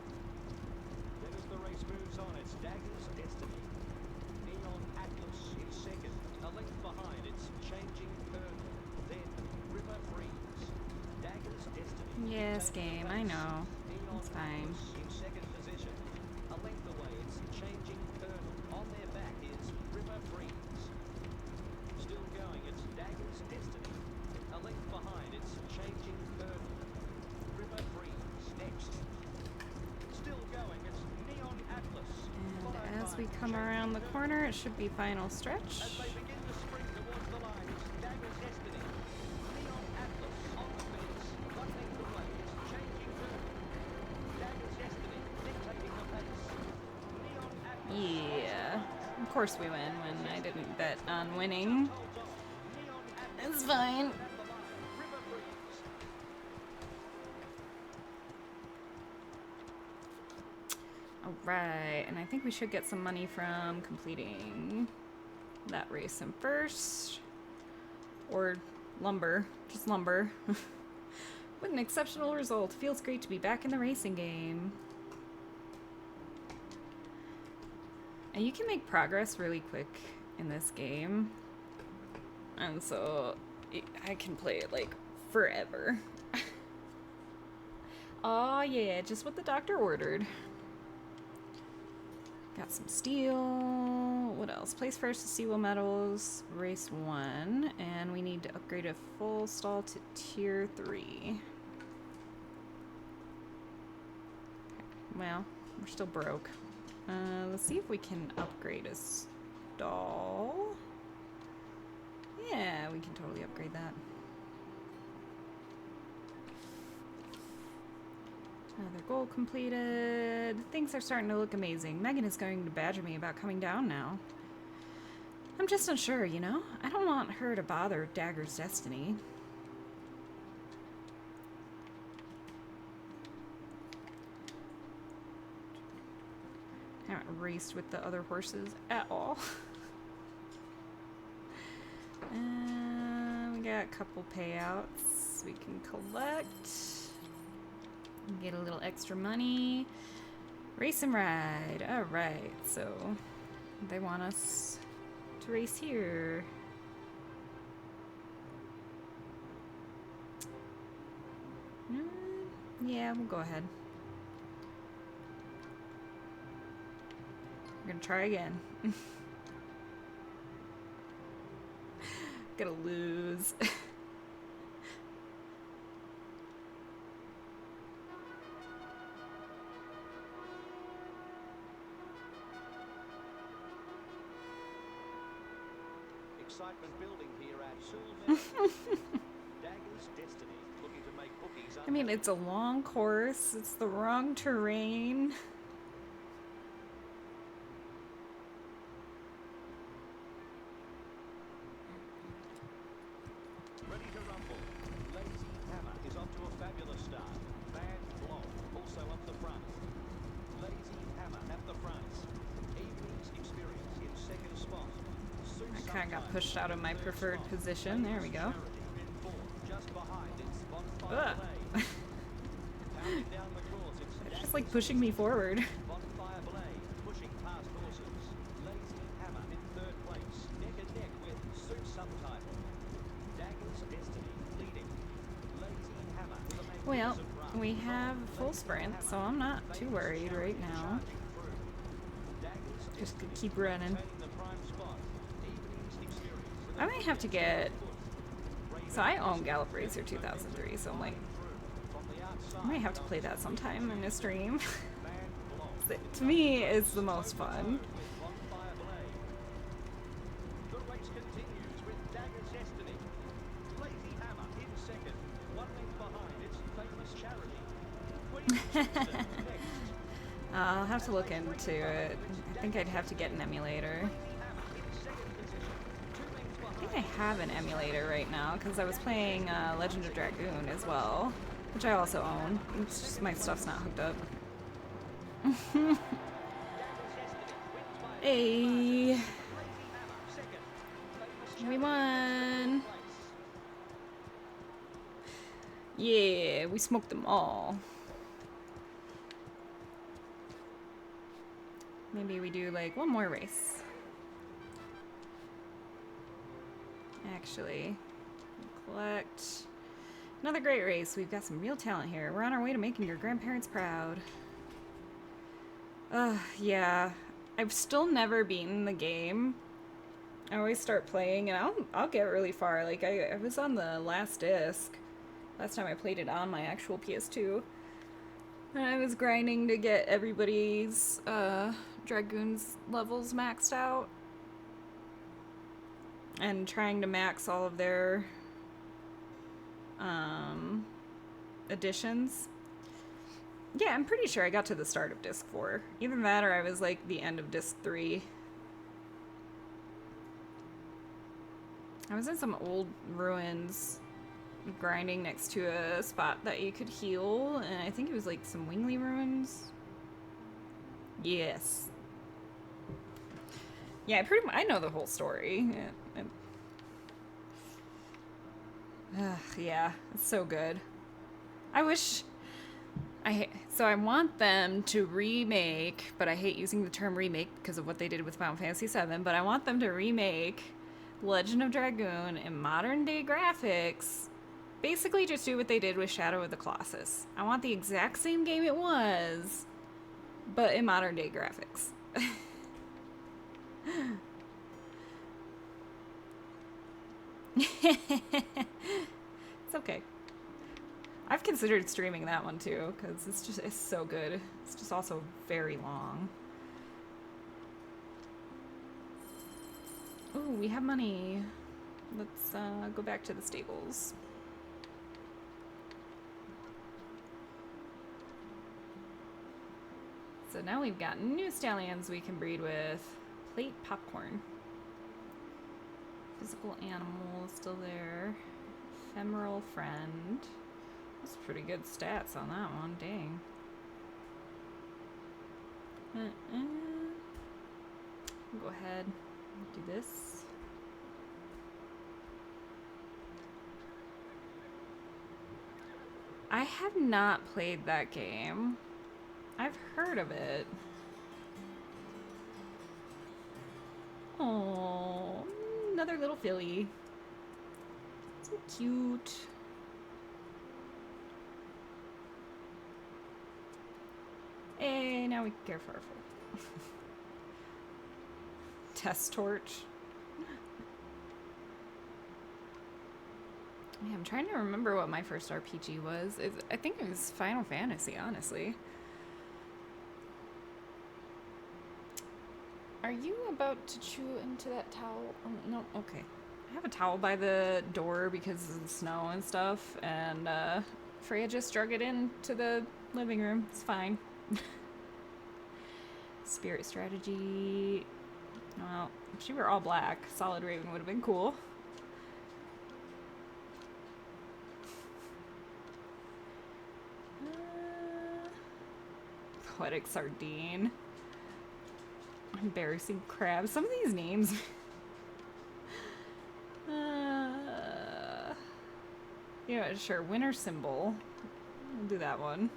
Then as the race moves on, it's Dagger's Destiny. Neon Atlas in second. A length behind, it's Changing Colonel. Then River Freeze. Dagger's Destiny. Yes, game, I know. It's fine. In second position. A length away, it's Changing Colonel. On their back is River Freeze. Still going, it's Dagger's Destiny. A length behind, it's Changing Colonel. River Freeze next. Still going, it's Neon Atlas. And as we come around the corner, it should be final As stretch. they begin to sprint towards the line, it's Dagger's Destiny. Neon Atlas on the fence. 1 length away, it's Changing Colonel. Dagger's Destiny dictating the pace. Neon Atlas. Yeah. Of course we win when I didn't bet on winning. It's fine. Alright, and I think we should get some money from completing that race in first. Or lumber. Just lumber. What an exceptional result. Feels great to be back in the racing game. And you can make progress really quick in this game. And so I can play it like forever. Oh yeah, just what the doctor ordered. Got some steel. What else? Place first to Seawell Medals. Race 1. And we need to upgrade a full stall to tier 3. Well, we're still broke. Let's see if we can upgrade a stall. Yeah, we can totally upgrade that. Another goal completed. Things are starting to look amazing. Megan is going to badger me about coming down now. I'm just unsure, you know? I don't want her to bother Dagger's destiny. I haven't raced with the other horses at all. We got a couple payouts we can collect. Get a little extra money. Race and ride. Alright, so they want us to race here. Yeah, we'll go ahead. We're gonna try again. Gonna lose. Excitement building here at Sul. Dagger's Destiny, looking to make bookies. I mean, it's a long course. It's the wrong terrain. Ready to rumble. Lazy Hammer is off to a fabulous start. Bad Block also up the front. Lazy Hammer at the front. Evening's Experience in second spot. I kind of got pushed out of my preferred position. There we go. Just behind it's Ugh. Bonfire Blade. Pounding down the course, it's It's just like pushing me forward. Bonfire Blade pushing past horses. Lazy Hammer in third place. Neck and neck with Suit Subtitle. Dagger's Destiny leading. Lazy Hammer with a Well, magnificent run. we have full sprint, so I'm not too worried right now. Just gonna keep running. I might have to get... So I own Gallop Racer 2003, so I'm like... I might have to play that sometime in a stream. To me, it's the most fun. The race continues with Dagger's Destiny. Lazy Hammer in second. 1 length behind its famous charity. I'll have to look into it. I think I'd have to get an emulator. I think I have an emulator right now because I was playing Legend of Dragoon as well, which I also own. It's just my stuff's not hooked up. Hey, we won! Yeah, we smoked them all. Maybe we do like one more race. Actually, collect another great race. We've got some real talent here. We're on our way to making your grandparents proud. Yeah. I've still never beaten the game. I always start playing and I'll get really far. Like I was on the last disc. Last time I played it on my actual PS2. And I was grinding to get everybody's Dragoon's levels maxed out. And trying to max all of their additions. Yeah, I'm pretty sure I got to the start of disc 4. Either that or I was like the end of disc 3. I was in some old ruins grinding next to a spot that you could heal, and I think it was like some Wingley ruins. Yes. Yeah, I know the whole story. Yeah, it's so good. So I want them to remake, but I hate using the term remake because of what they did with Final Fantasy VII, but I want them to remake Legend of Dragoon in modern day graphics. Basically just do what they did with Shadow of the Colossus. I want the exact same game it was, but in modern day graphics. It's okay. I've considered streaming that one too, because it's so good. It's just also very long. Oh, we have money. Let's go back to the stables. So now we've got new stallions we can breed with. Plate popcorn. Physical animal still there. Ephemeral friend. That's pretty good stats on that one, dang. Go ahead and do this. I have not played that game. I've heard of it. Oh, another little filly. So cute. Hey, now we can care for our foal. Test torch. Yeah, I'm trying to remember what my first RPG was. I think it was Final Fantasy, honestly. Are you about to chew into that towel? Oh, no, okay. I have a towel by the door because of the snow and stuff, and Freya just drug it into the living room. It's fine. Spirit strategy. Well, if she were all black, Solid Raven would have been cool. Poetic Sardine. Embarrassing Crab. Some of these names. Yeah, sure. Winter Symbol. We'll do that one.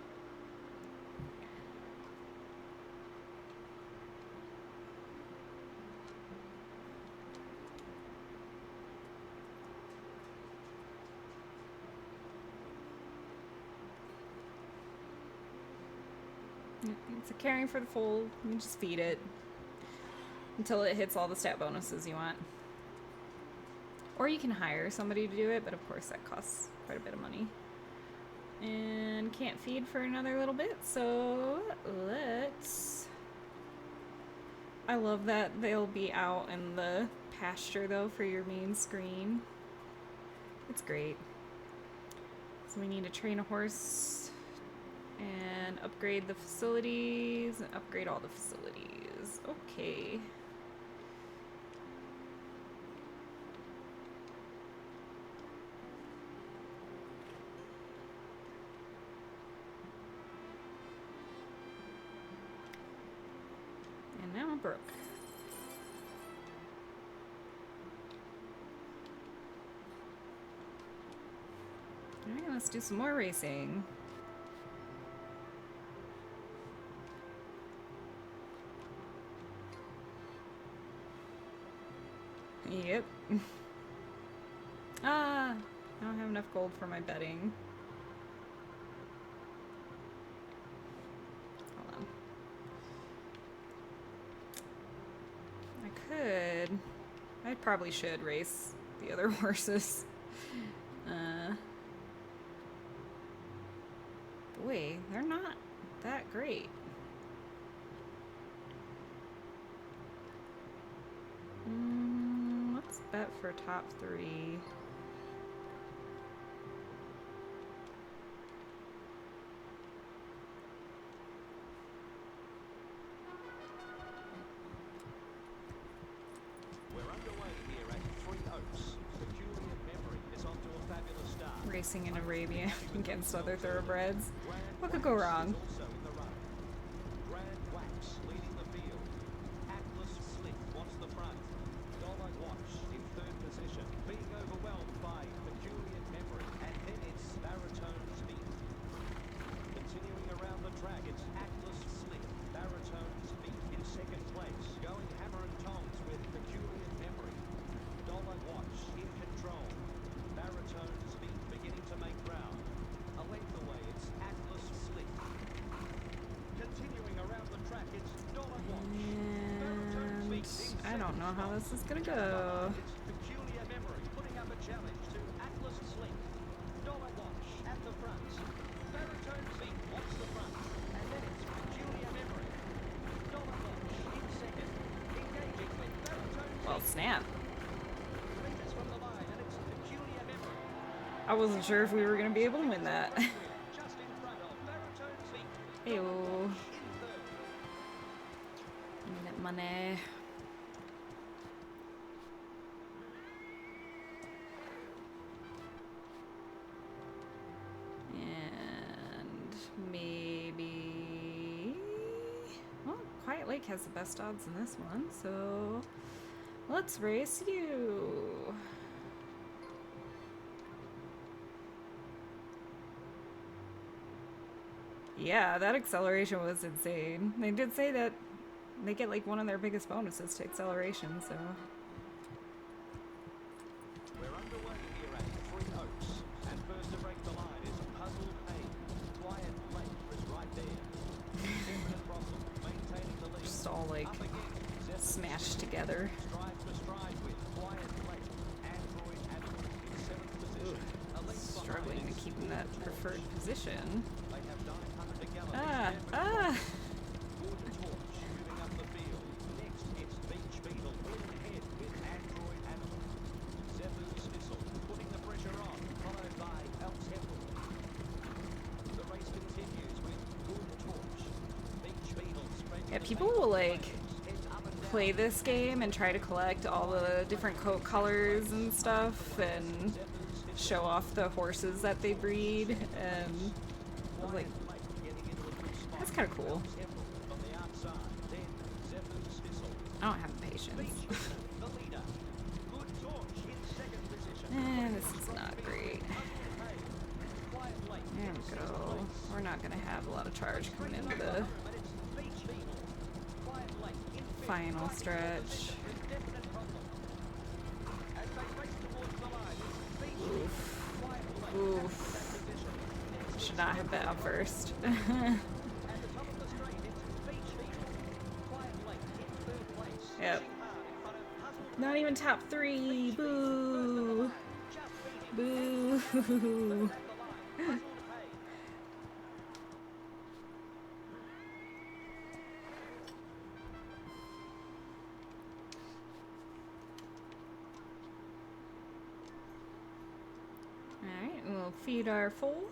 It's a caring for the foal. You can just feed it until it hits all the stat bonuses you want. Or you can hire somebody to do it, but of course that costs quite a bit of money. And can't feed for another little bit, so let's... I love that they'll be out in the pasture though for your main screen. It's great. So we need to train a horse and upgrade the facilities and upgrade all the facilities. Okay. And now I'm broke. Alright, let's do some more racing. Yep. I don't have enough gold for my betting. Hold on. I probably should race the other horses. Boy, they're not that great. Let's bet for top 3. We're underway here at Three Oaks. Peculiar Memory is off to a fabulous start. Racing in Arabia against other thoroughbreds. What could go wrong? Also in the run. Grand Wax leading the field. Atlas Slick wants the front. Dollar Watch in third position, being overwhelmed by Peculiar Memory, and then it's Baritone Speed. Continuing around the track, it's Atlas Slick, Baritone Speed in second place, going hammer and tongs with Peculiar Memory. Dollar Watch in control. Baritone Speed beginning to make ground. A length away, it's Atlas Slick. Continuing around the track, it's Dollar Watch. And I don't know how this is gonna go. It's Peculiar Memory putting up a challenge to Atlas Slick. Dollar Watch at the front. snap. Meters from the line, and it's peculiar memory. I wasn't sure if we were going to be able to win that. Just in front of Baritone's feet. Ew. In third. Give me that money. And maybe... Well, Quiet Lake has the best odds in this one, so let's race you. Yeah, that acceleration was insane. They did say that they get like one of their biggest bonuses to acceleration, so... We're underway here at Three Oaks, and first to break the line is Puzzled Hay. Quiet Lake is right there. Definite problem, maintaining the lead. Just all like Up again, smashed together. stride for stride with Quiet Lake. Android Animal in 7th position. A length Struggling behind to is keep in that preferred position. They have 900 to gallon. Ah! Water Torch moving up the field. Next, it's Beach Beetle wheeling ahead with Android Animal. Zephyr's Thistle putting the pressure on, followed by El Temple. The race continues with Good Torch. Beach Beetle spreading Yeah, the people pace will of the like lanes. Heads up and down. play this game and try to collect all the different coat colors and stuff and show off the horses that they breed, and I was like, that's kind of cool. On the outside, then Zephyr's Thistle. I don't have the patience. Beach Beetle, the leader. Good Torch in 2nd position. Eh, this is not great. There we go. We're not gonna have a lot of charge coming into the final stretch. Oof. Oof. Should not have bet out first. Yep. Not even top 3. Boo. Boo. Alright, and we'll feed our foal.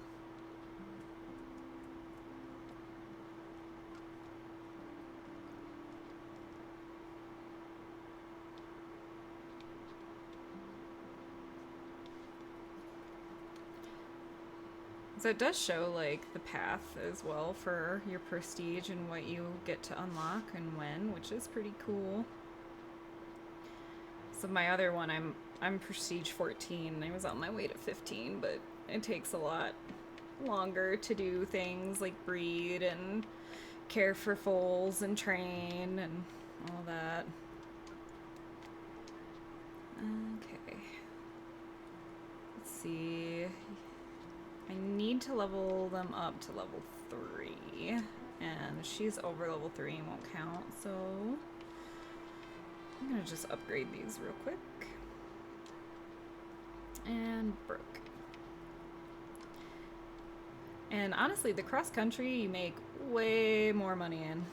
So it does show like the path as well for your prestige and what you get to unlock and when, which is pretty cool. So my other one, I'm prestige 14. I was on my way to 15, but it takes a lot longer to do things like breed and care for foals and train and all that. Okay. Let's see. I need to level them up to level 3, and she's over level 3 and won't count, so I'm gonna just upgrade these real quick. And broke. And honestly, the cross country you make way more money in.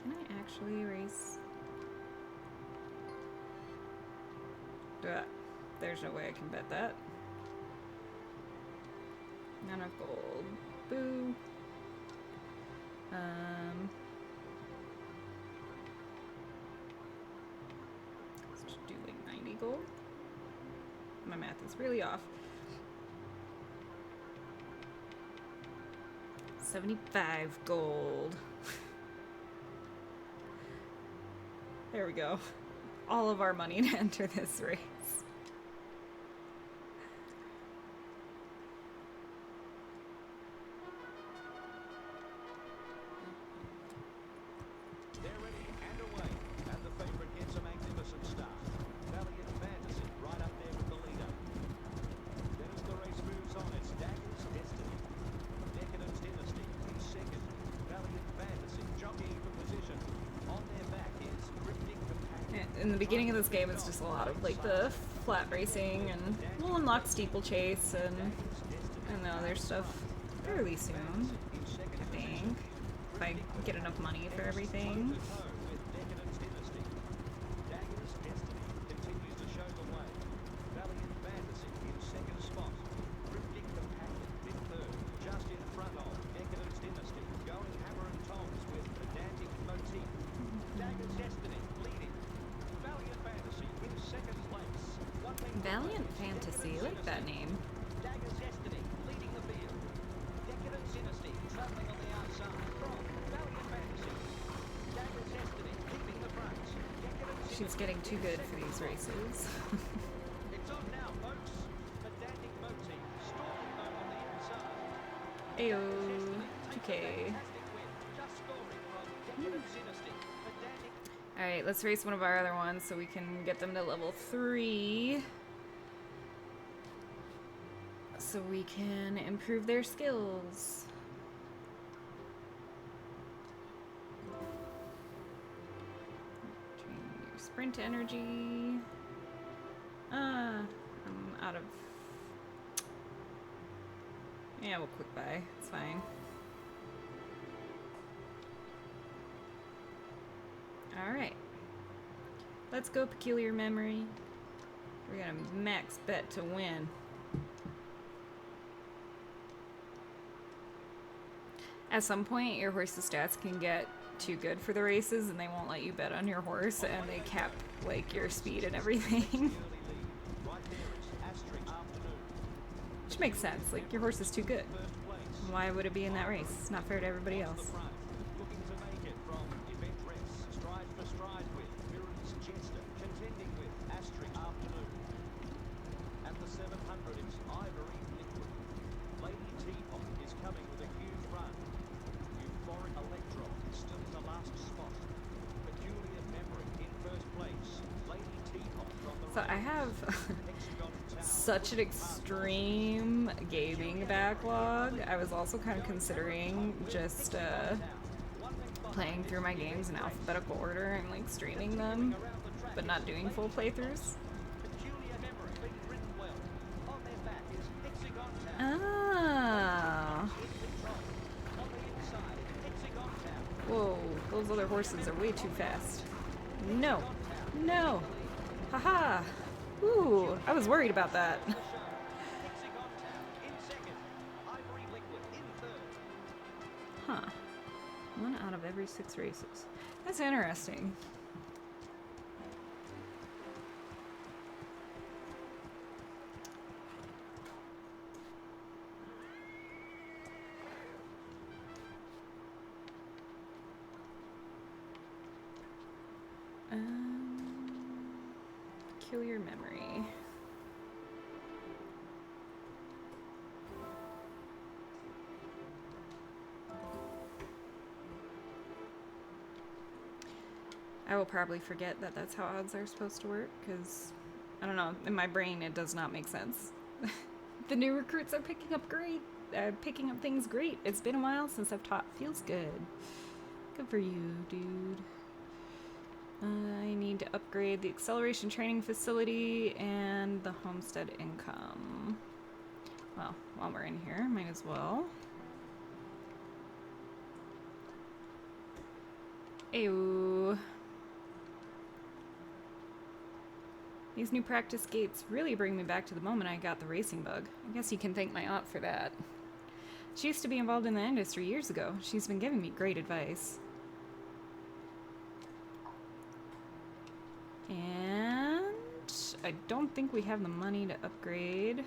Can I actually race? There's no way I can bet that. None of gold. Boo. Let's just do like 90 gold. My math is really off. 75 gold. There we go. All of our money to enter this race. They're ready and away, and the favourite gets a magnificent start. Valiant Fantasy right up there with the leader. Then as the race moves on, it's Dagger's Destiny. Decadence Dynasty in 2nd. Valiant Fantasy jockeying for position. On their back is Cryptic Companion. In the beginning of this game, it's just a lot of like the flat racing, and we'll unlock steeplechase and the other stuff fairly soon, I think, if I get enough money for everything. Valiant Fantasy, I like that name. Dagger's Destiny leading the field. Decadent Dynasty travelling on the outside from Valiant Fantasy. Dagger's Destiny keeping the front. Decadent She's getting too good for these races. It's on now, folks. Pedantic Moti storming them on the inside. Ayo, Fantastic 2K. win. Just scoring from Decadent Dynasty. Pedantic. Alright, let's race one of our other ones so we can get them to level 3. So we can improve their skills. Train your sprint energy. I'm out of... Yeah, we'll quick buy. It's fine. Alright. Let's go Peculiar Memory. We're gonna max bet to win. At some point, your horse's stats can get too good for the races and they won't let you bet on your horse and they cap like your speed and everything. Right there, it's Asterisk Afternoon. Which makes sense, like your horse is too good. First place. Why would it be in that race? It's not fair to everybody Off else. the front, looking to make it from Event Rests, stride for stride with Mirror's Jester, contending with Asterisk Afternoon. At the 700, it's Ivory Liquid. Lady Teapot is coming with a huge run. Euphoric Electron is still in the last spot. Peculiar Memory in first place. Lady Teapot from the So I have Hexagon Tower. such an extreme gaming backlog. I was also kind of considering just playing through my games in alphabetical order and like streaming them, but not doing full playthroughs. Peculiar Memory being ridden well. On their back is Hexagon Tower. Ah. In control. On the inside is Hexagon Tower. Whoa, those other horses are way too fast. No. No. Haha. Ooh, I was worried about that. Hexagon Tower in second. Ivory Liquid in third. Huh. 1 out of every 6 races. That's interesting. Peculiar Memory. I will probably forget that that's how odds are supposed to work, because, I don't know, in my brain it does not make sense. The new recruits are picking up things great. It's been a while since I've taught. Feels good. Good for you, dude. I need to upgrade the acceleration training facility and the homestead income. Well, while we're in here, might as well. Ew. These new practice gates really bring me back to the moment I got the racing bug. I guess you can thank my aunt for that. She used to be involved in the industry years ago. She's been giving me great advice. And I don't think we have the money to upgrade.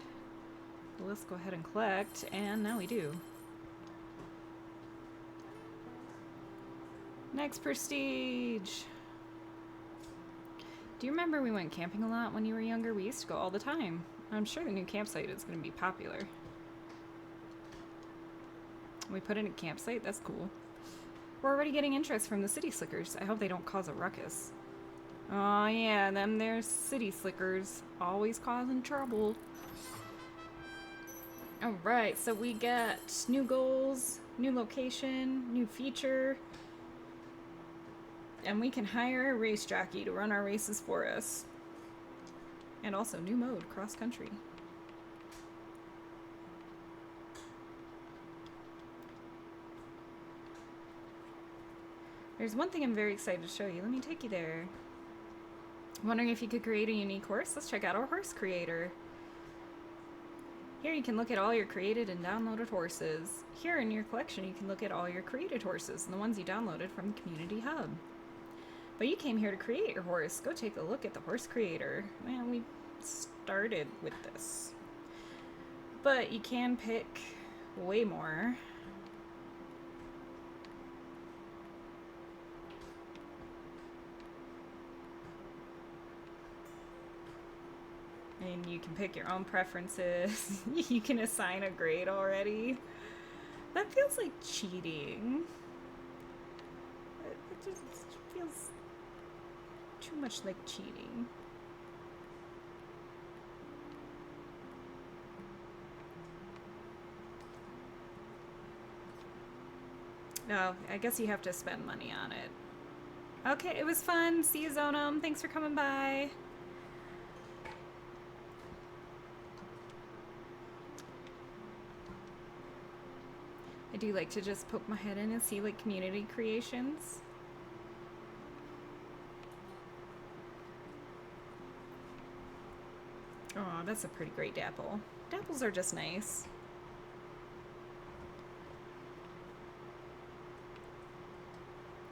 Well, let's go ahead and collect, and now we do. Next prestige! Do you remember we went camping a lot when you were younger? We used to go all the time. I'm sure the new campsite is going to be popular. We put in a campsite? That's cool. We're already getting interest from the city slickers. I hope they don't cause a ruckus. Oh yeah, them there's city slickers. Always causing trouble. Alright, so we get new goals, new location, new feature. And we can hire a race jockey to run our races for us. And also new mode, cross country. There's one thing I'm very excited to show you. Let me take you there. Wondering if you could create a unique horse? Let's check out our horse creator. Here you can look at all your created and downloaded horses. Here in your collection you can look at all your created horses and the ones you downloaded from the Community Hub. But you came here to create your horse. Go take a look at the horse creator. Man, we started with this. But you can pick way more. And you can pick your own preferences. You can assign a grade already. That feels like cheating. It just feels too much like cheating. No, I guess you have to spend money on it. Okay, it was fun. See you, Zonum. Thanks for coming by. I do like to just poke my head in and see like community creations. Oh, that's a pretty great dapple. Dapples are just nice.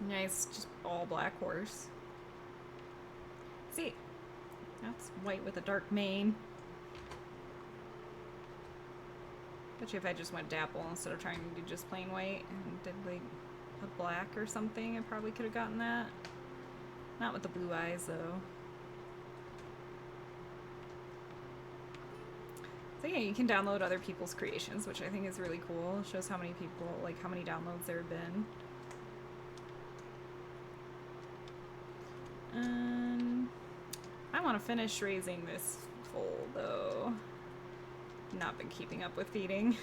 Nice, just all black horse. See, that's white with a dark mane. Bet you if I just went dapple instead of trying to do just plain white and did like a black or something, I probably could have gotten that. Not with the blue eyes though. So yeah, you can download other people's creations, which I think is really cool. It shows how many people, like how many downloads there have been. I want to finish raising this foal though. Not been keeping up with feeding.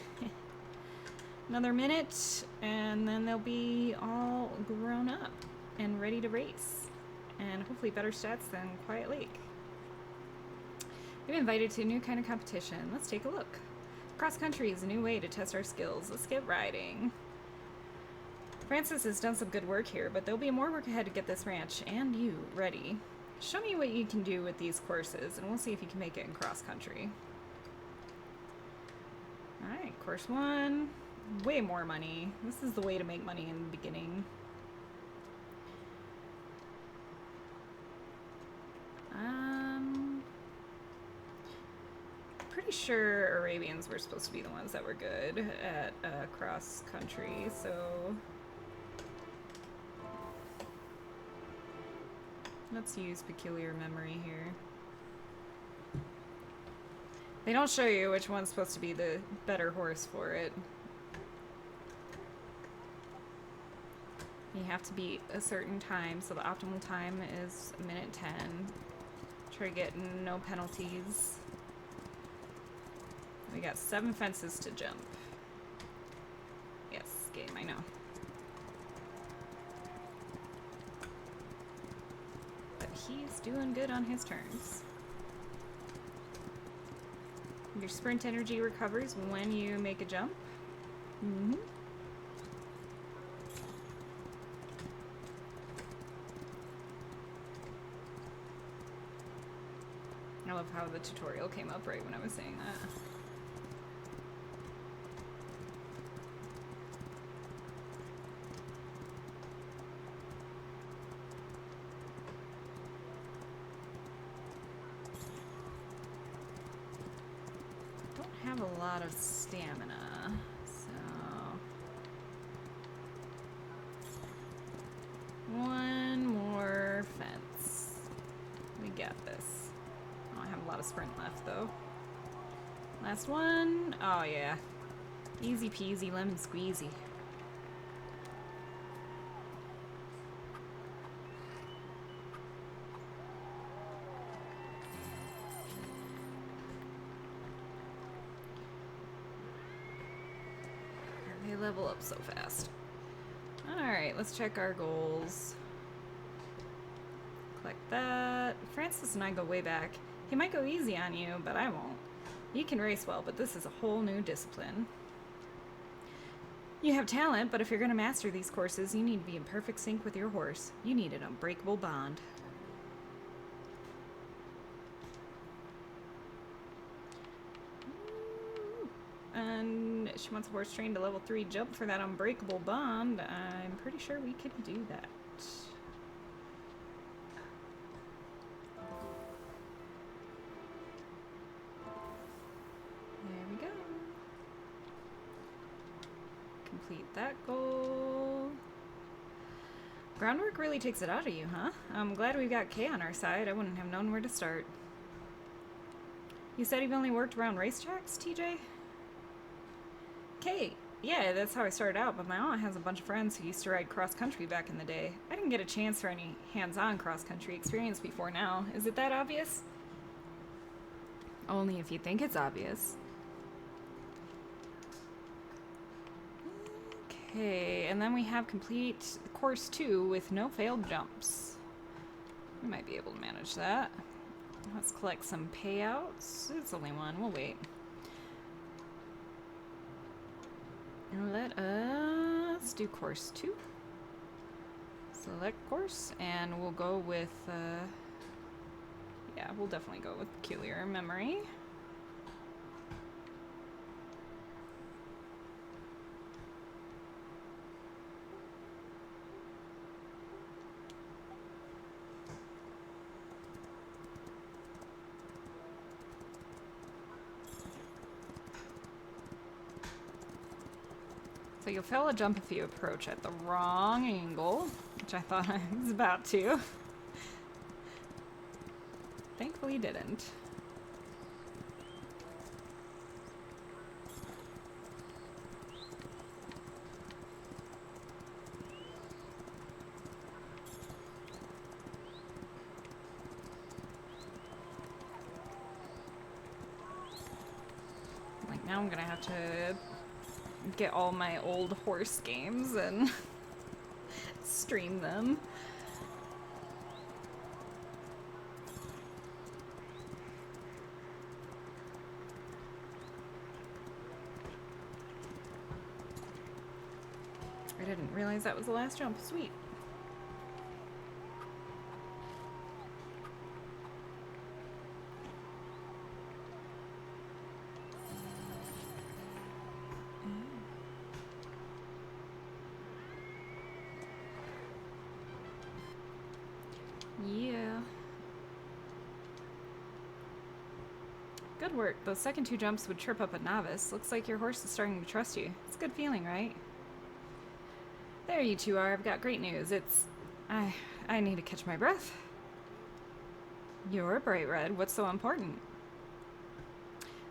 Another minute and then they'll be all grown up and ready to race, and hopefully better stats than Quiet Lake. We've been invited to a new kind of competition. Let's take a look. Cross country is a new way to test our skills. Let's get riding. Francis has done some good work here, but there'll be more work ahead to get this ranch and you ready. Show me what you can do with these courses and we'll see if you can make it in cross country. Alright, course 1. Way more money. This is the way to make money in the beginning. Pretty sure Arabians were supposed to be the ones that were good at cross country, so let's use peculiar memory here. They don't show you which one's supposed to be the better horse for it. You have to beat a certain time, so the optimal time is 1:10. Try to get no penalties. We got 7 fences to jump. Yes, game, I know. But he's doing good on his turns. Your sprint energy recovers when you make a jump. Mm-hmm. I love how the tutorial came up right when I was saying that. Have a lot of stamina, so one more fence. We got this. I don't have a lot of sprint left though. Last one. Oh yeah, easy peasy lemon squeezy. Level up so fast. Alright, let's check our goals. Collect that. Francis and I go way back. He might go easy on you, but I won't. You can race well, but this is a whole new discipline. You have talent, but if you're going to master these courses, you need to be in perfect sync with your horse. You need an unbreakable bond. And she wants a horse trained to level 3 jump for that unbreakable bond. I'm pretty sure we can do that. complete that goal. Groundwork really takes it out of you, huh? I'm glad we've got Kay on our side. I wouldn't have known where to start. You said you've only worked around racetracks, TJ? Kay, yeah, that's how I started out, but my aunt has a bunch of friends who used to ride cross-country back in the day. I didn't get a chance for any hands-on cross-country experience before now. Is it that obvious? Only if you think it's obvious. Okay, and then we have complete course 2 with no failed jumps. We might be able to manage that. Let's collect some payouts. It's only one, we'll wait. And let us do course 2. Select course, and we'll go with, yeah, we'll definitely go with peculiar memory. So you'll fail a jump if you approach at the wrong angle, which I thought I was about to. Thankfully didn't. Like now I'm gonna have to get all my old horse games and stream them. I didn't realize that was the last jump. Sweet. Yeah. Good work. Those second 2 jumps would trip up a novice. Looks like your horse is starting to trust you. It's a good feeling, right? There you two are. I've got great news. I need to catch my breath. You're bright red. What's so important?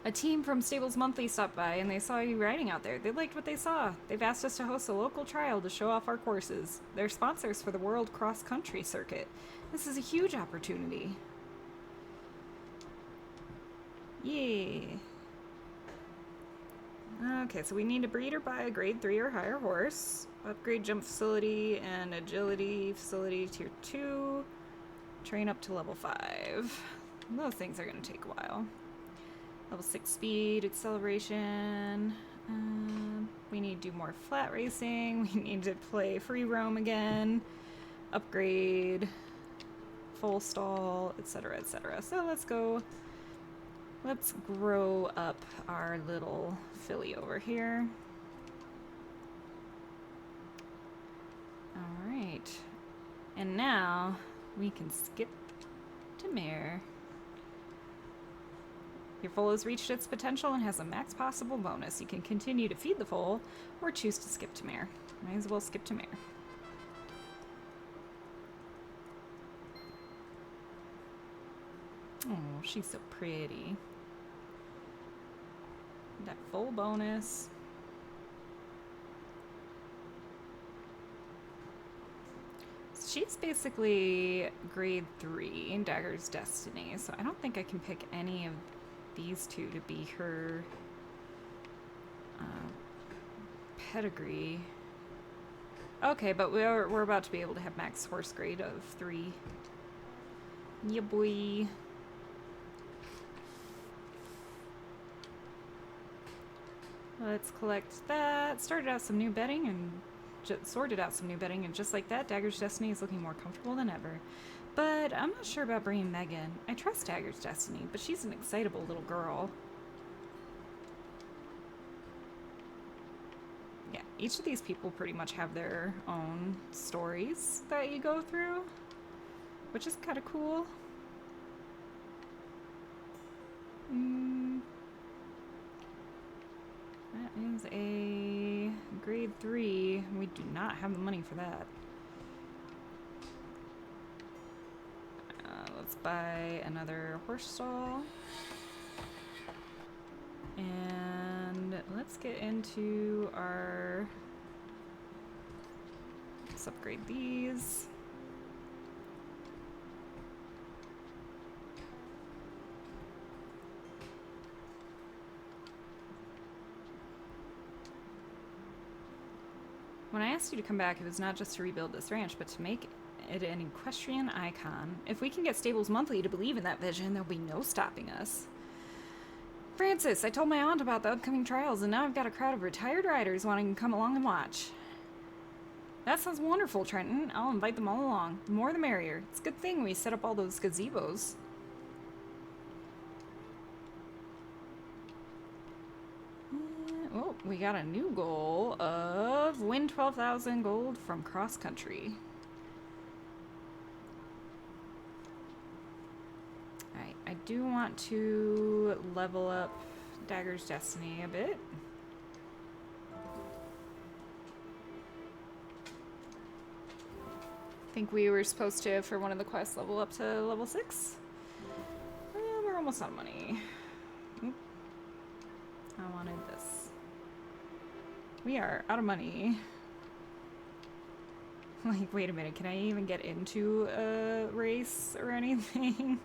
A team from Stables Monthly stopped by and they saw you riding out there. They liked what they saw. They've asked us to host a local trial to show off our courses. They're sponsors for the World Cross Country Circuit. This is a huge opportunity. Yay. Okay, so we need to breed or buy a grade 3 or higher horse. Upgrade jump facility and agility facility tier 2. Train up to level 5. Those things are going to take a while. Level 6 speed, acceleration. We need to do more flat racing. We need to play free roam again. Upgrade. Full stall, etc., etc. So let's go. Let's grow up our little filly over here. Alright. And now we can skip to mare. Your foal has reached its potential and has a max possible bonus. You can continue to feed the foal or choose to skip to mare. Might as well skip to mare. Oh, she's so pretty. That full bonus. She's basically grade 3 in Dagger's Destiny, so I don't think I can pick any of these two to be her pedigree. Okay, but we're about to be able to have max horse grade of 3. Yeah, boy. Let's collect that. Sorted out some new bedding, and just like that, Dagger's Destiny is looking more comfortable than ever. But I'm not sure about bringing Megan. I trust Dagger's Destiny, but she's an excitable little girl. Yeah, each of these people pretty much have their own stories that you go through, which is kind of cool. That is a grade grade 3. We do not have the money for that. Let's buy another horse stall. And let's get into our... Let's upgrade these. When I asked you to come back, it was not just to rebuild this ranch, but to make it an equestrian icon. If we can get Stables Monthly to believe in that vision, there'll be no stopping us. Francis, I told my aunt about the upcoming trials, and now I've got a crowd of retired riders wanting to come along and watch. That sounds wonderful, Trenton. I'll invite them all along. The more the merrier. It's a good thing we set up all those gazebos. Oh, we got a new goal of win 12,000 gold from cross country. Alright, I do want to level up Dagger's Destiny a bit. I think we were supposed to, for one of the quests, level up to level 6. We're almost out of money. Oop. I wanted this. We are out of money. Like, wait a minute, can I even get into a race or anything?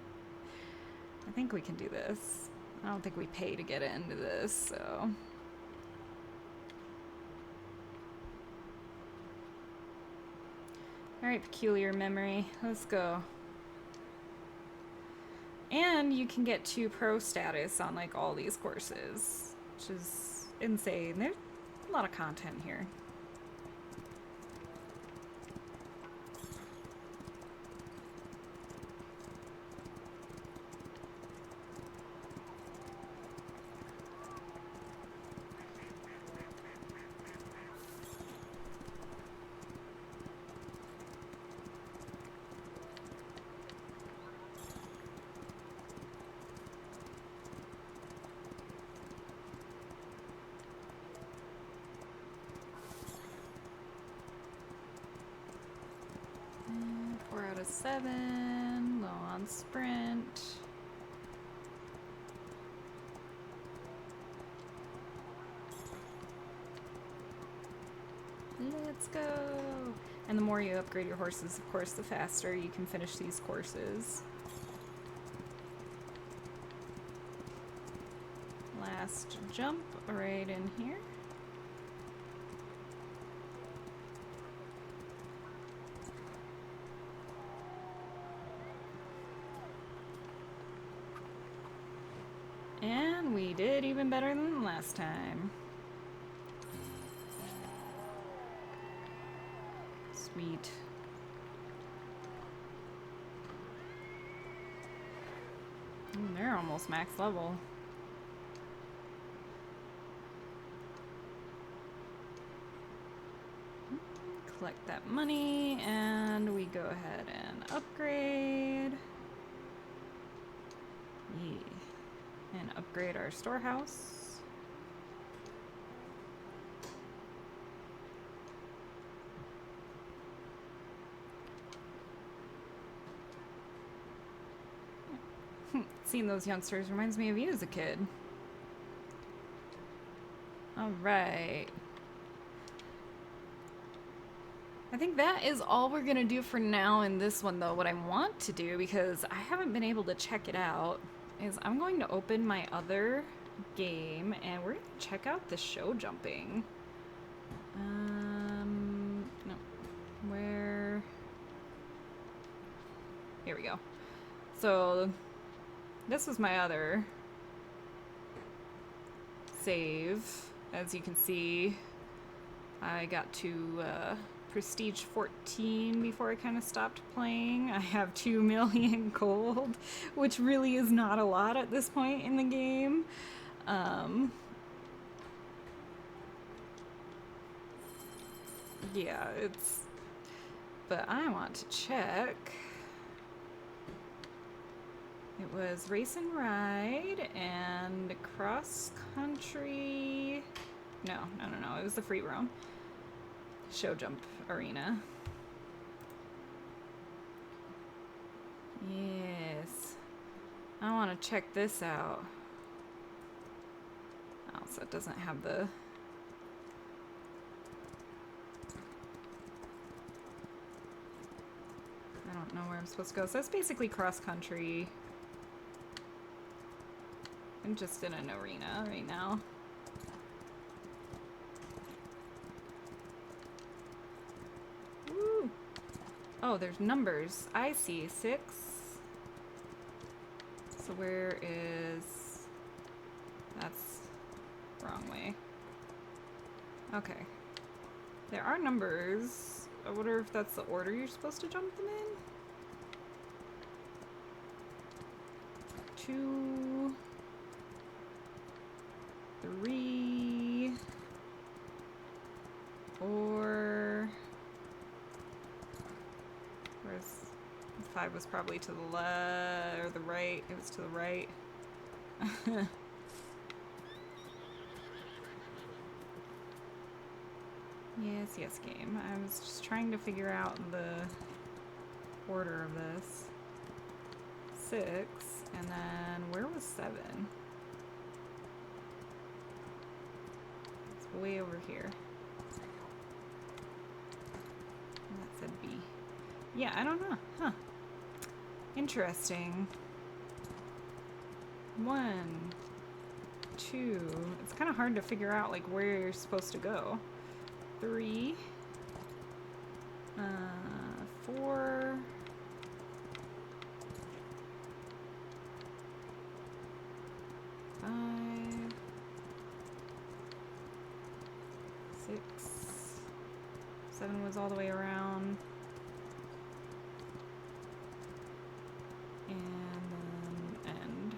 I think we can do this. I don't think we pay to get into this, so... Alright, Peculiar Memory. Let's go. And you can get to pro status on, like, all these courses, which is insane. There's a lot of content here. And 4 out of 7, low on sprint. Let's go! And the more you upgrade your horses, of course, the faster you can finish these courses. Last jump right in here. And we did even better than last time. Sweet. Ooh, they're almost max level. Collect that money, and we go ahead and upgrade. Yeah. And upgrade our storehouse. Seeing those youngsters reminds me of you as a kid. Alright. I think that is all we're gonna do for now in this one, though. What I want to do, because I haven't been able to check it out, is I'm going to open my other game and we're gonna check out the show jumping. No. Where? Here we go. So this was my other save. As you can see, I got to Prestige 14 before I kind of stopped playing. I have 2 million gold, which really is not a lot at this point in the game. Yeah, it's... But I want to check. It was race and ride and cross country. No. It was the free roam. show jump arena. Yes. I want to check this out. Oh, so it doesn't have the... I don't know where I'm supposed to go. So it's basically cross country. I'm just in an arena right now. Woo! Oh, there's numbers. I see. 6. So where is... That's wrong way. Okay. There are numbers. I wonder if that's the order you're supposed to jump them in? 2, 3, 4. Where's 5 was probably to the left or the right. It was to the right. Yes, yes, game. I was just trying to figure out the order of this. 6, and then where was 7? It's way over here. And that said B. Yeah, I don't know. Huh. Interesting. 1, 2. It's kind of hard to figure out like where you're supposed to go. 3, 4, 5, 6, 7 was all the way around, and then end.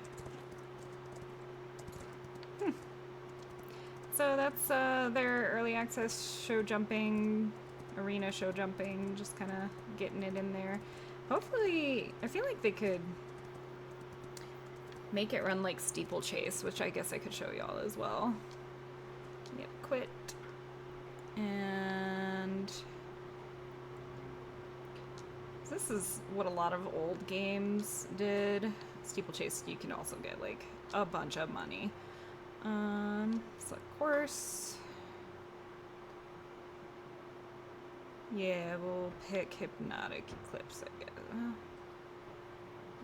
So that's their early access show jumping, arena show jumping, just kind of getting it in there. Hopefully, I feel like they could make it run like steeplechase, which I guess I could show y'all as well. Yep, quit. And this is what a lot of old games did. Steeplechase, you can also get like a bunch of money. Select course. Yeah, we'll pick Hypnotic Eclipse, I guess.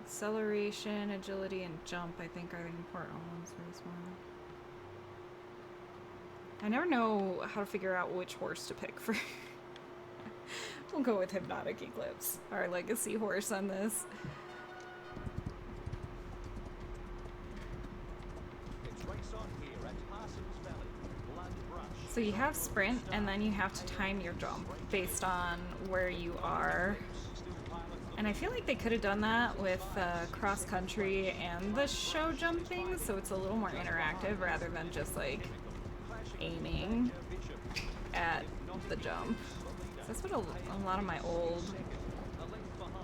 Acceleration, agility, and jump, I think, are the important ones for this one. I never know how to figure out which horse to pick for. We'll go with Hypnotic Eclipse, our legacy horse on this. So you have sprint, and then you have to time your jump based on where you are. And I feel like they could have done that with cross country and the show jumping, so it's a little more interactive rather than just like aiming at the jump. So that's what a lot of my old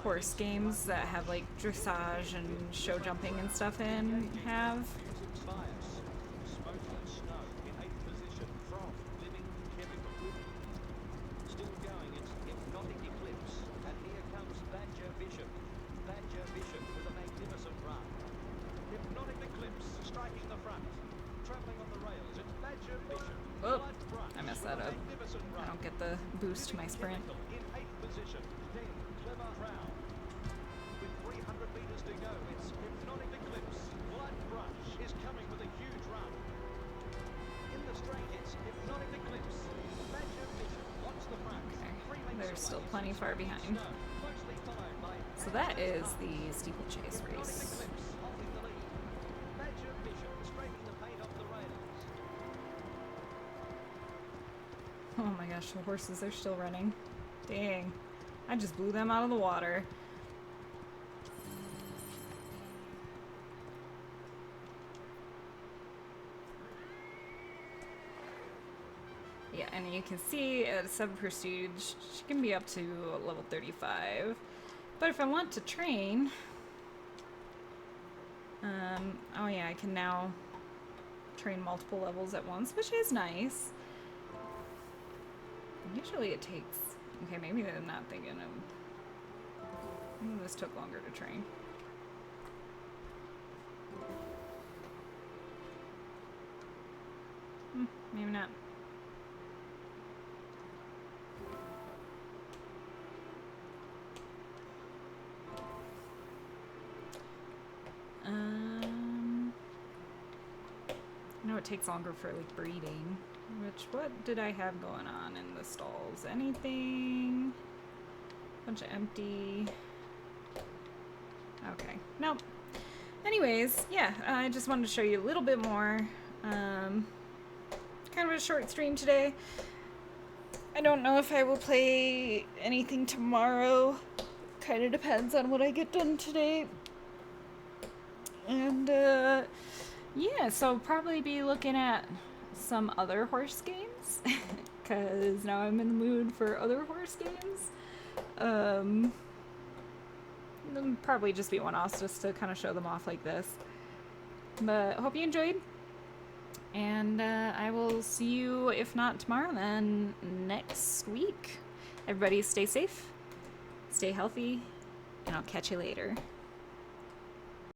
horse games that have like dressage and show jumping and stuff in have. Oh, I messed that up. I don't get the boost to my sprint. In 8th position, then Clever Crown. With 300 meters to go, it's Hypnotic Eclipse. Blood Brush is coming with a huge run. In the straight, it's Hypnotic Eclipse. Badger Bishop wants the front. Okay. They're still plenty far behind. So that is the steeplechase race. Badger Bishop scraping the paint off the rails. Oh my gosh, the horses are still running. Dang. I just blew them out of the water. Yeah, and you can see at 7 prestige, she can be up to level 35. But if I want to train, oh yeah, I can now train multiple levels at once, which is nice. Usually it takes... Okay, maybe I'm not thinking of... Maybe this took longer to train. Maybe not. I know it takes longer for like breeding. What did I have going on in the stalls? Anything? Bunch of empty. Okay, nope. Anyways, yeah, I just wanted to show you a little bit more. Kind of a short stream today. I don't know if I will play anything tomorrow. Kind of depends on what I get done today. And, yeah, so probably be looking at some other horse games. Because now I'm in the mood for other horse games. Probably just be one-offs just to kind of show them off like this. But hope you enjoyed. And I will see you, if not tomorrow, then next week. Everybody stay safe, stay healthy, and I'll catch you later.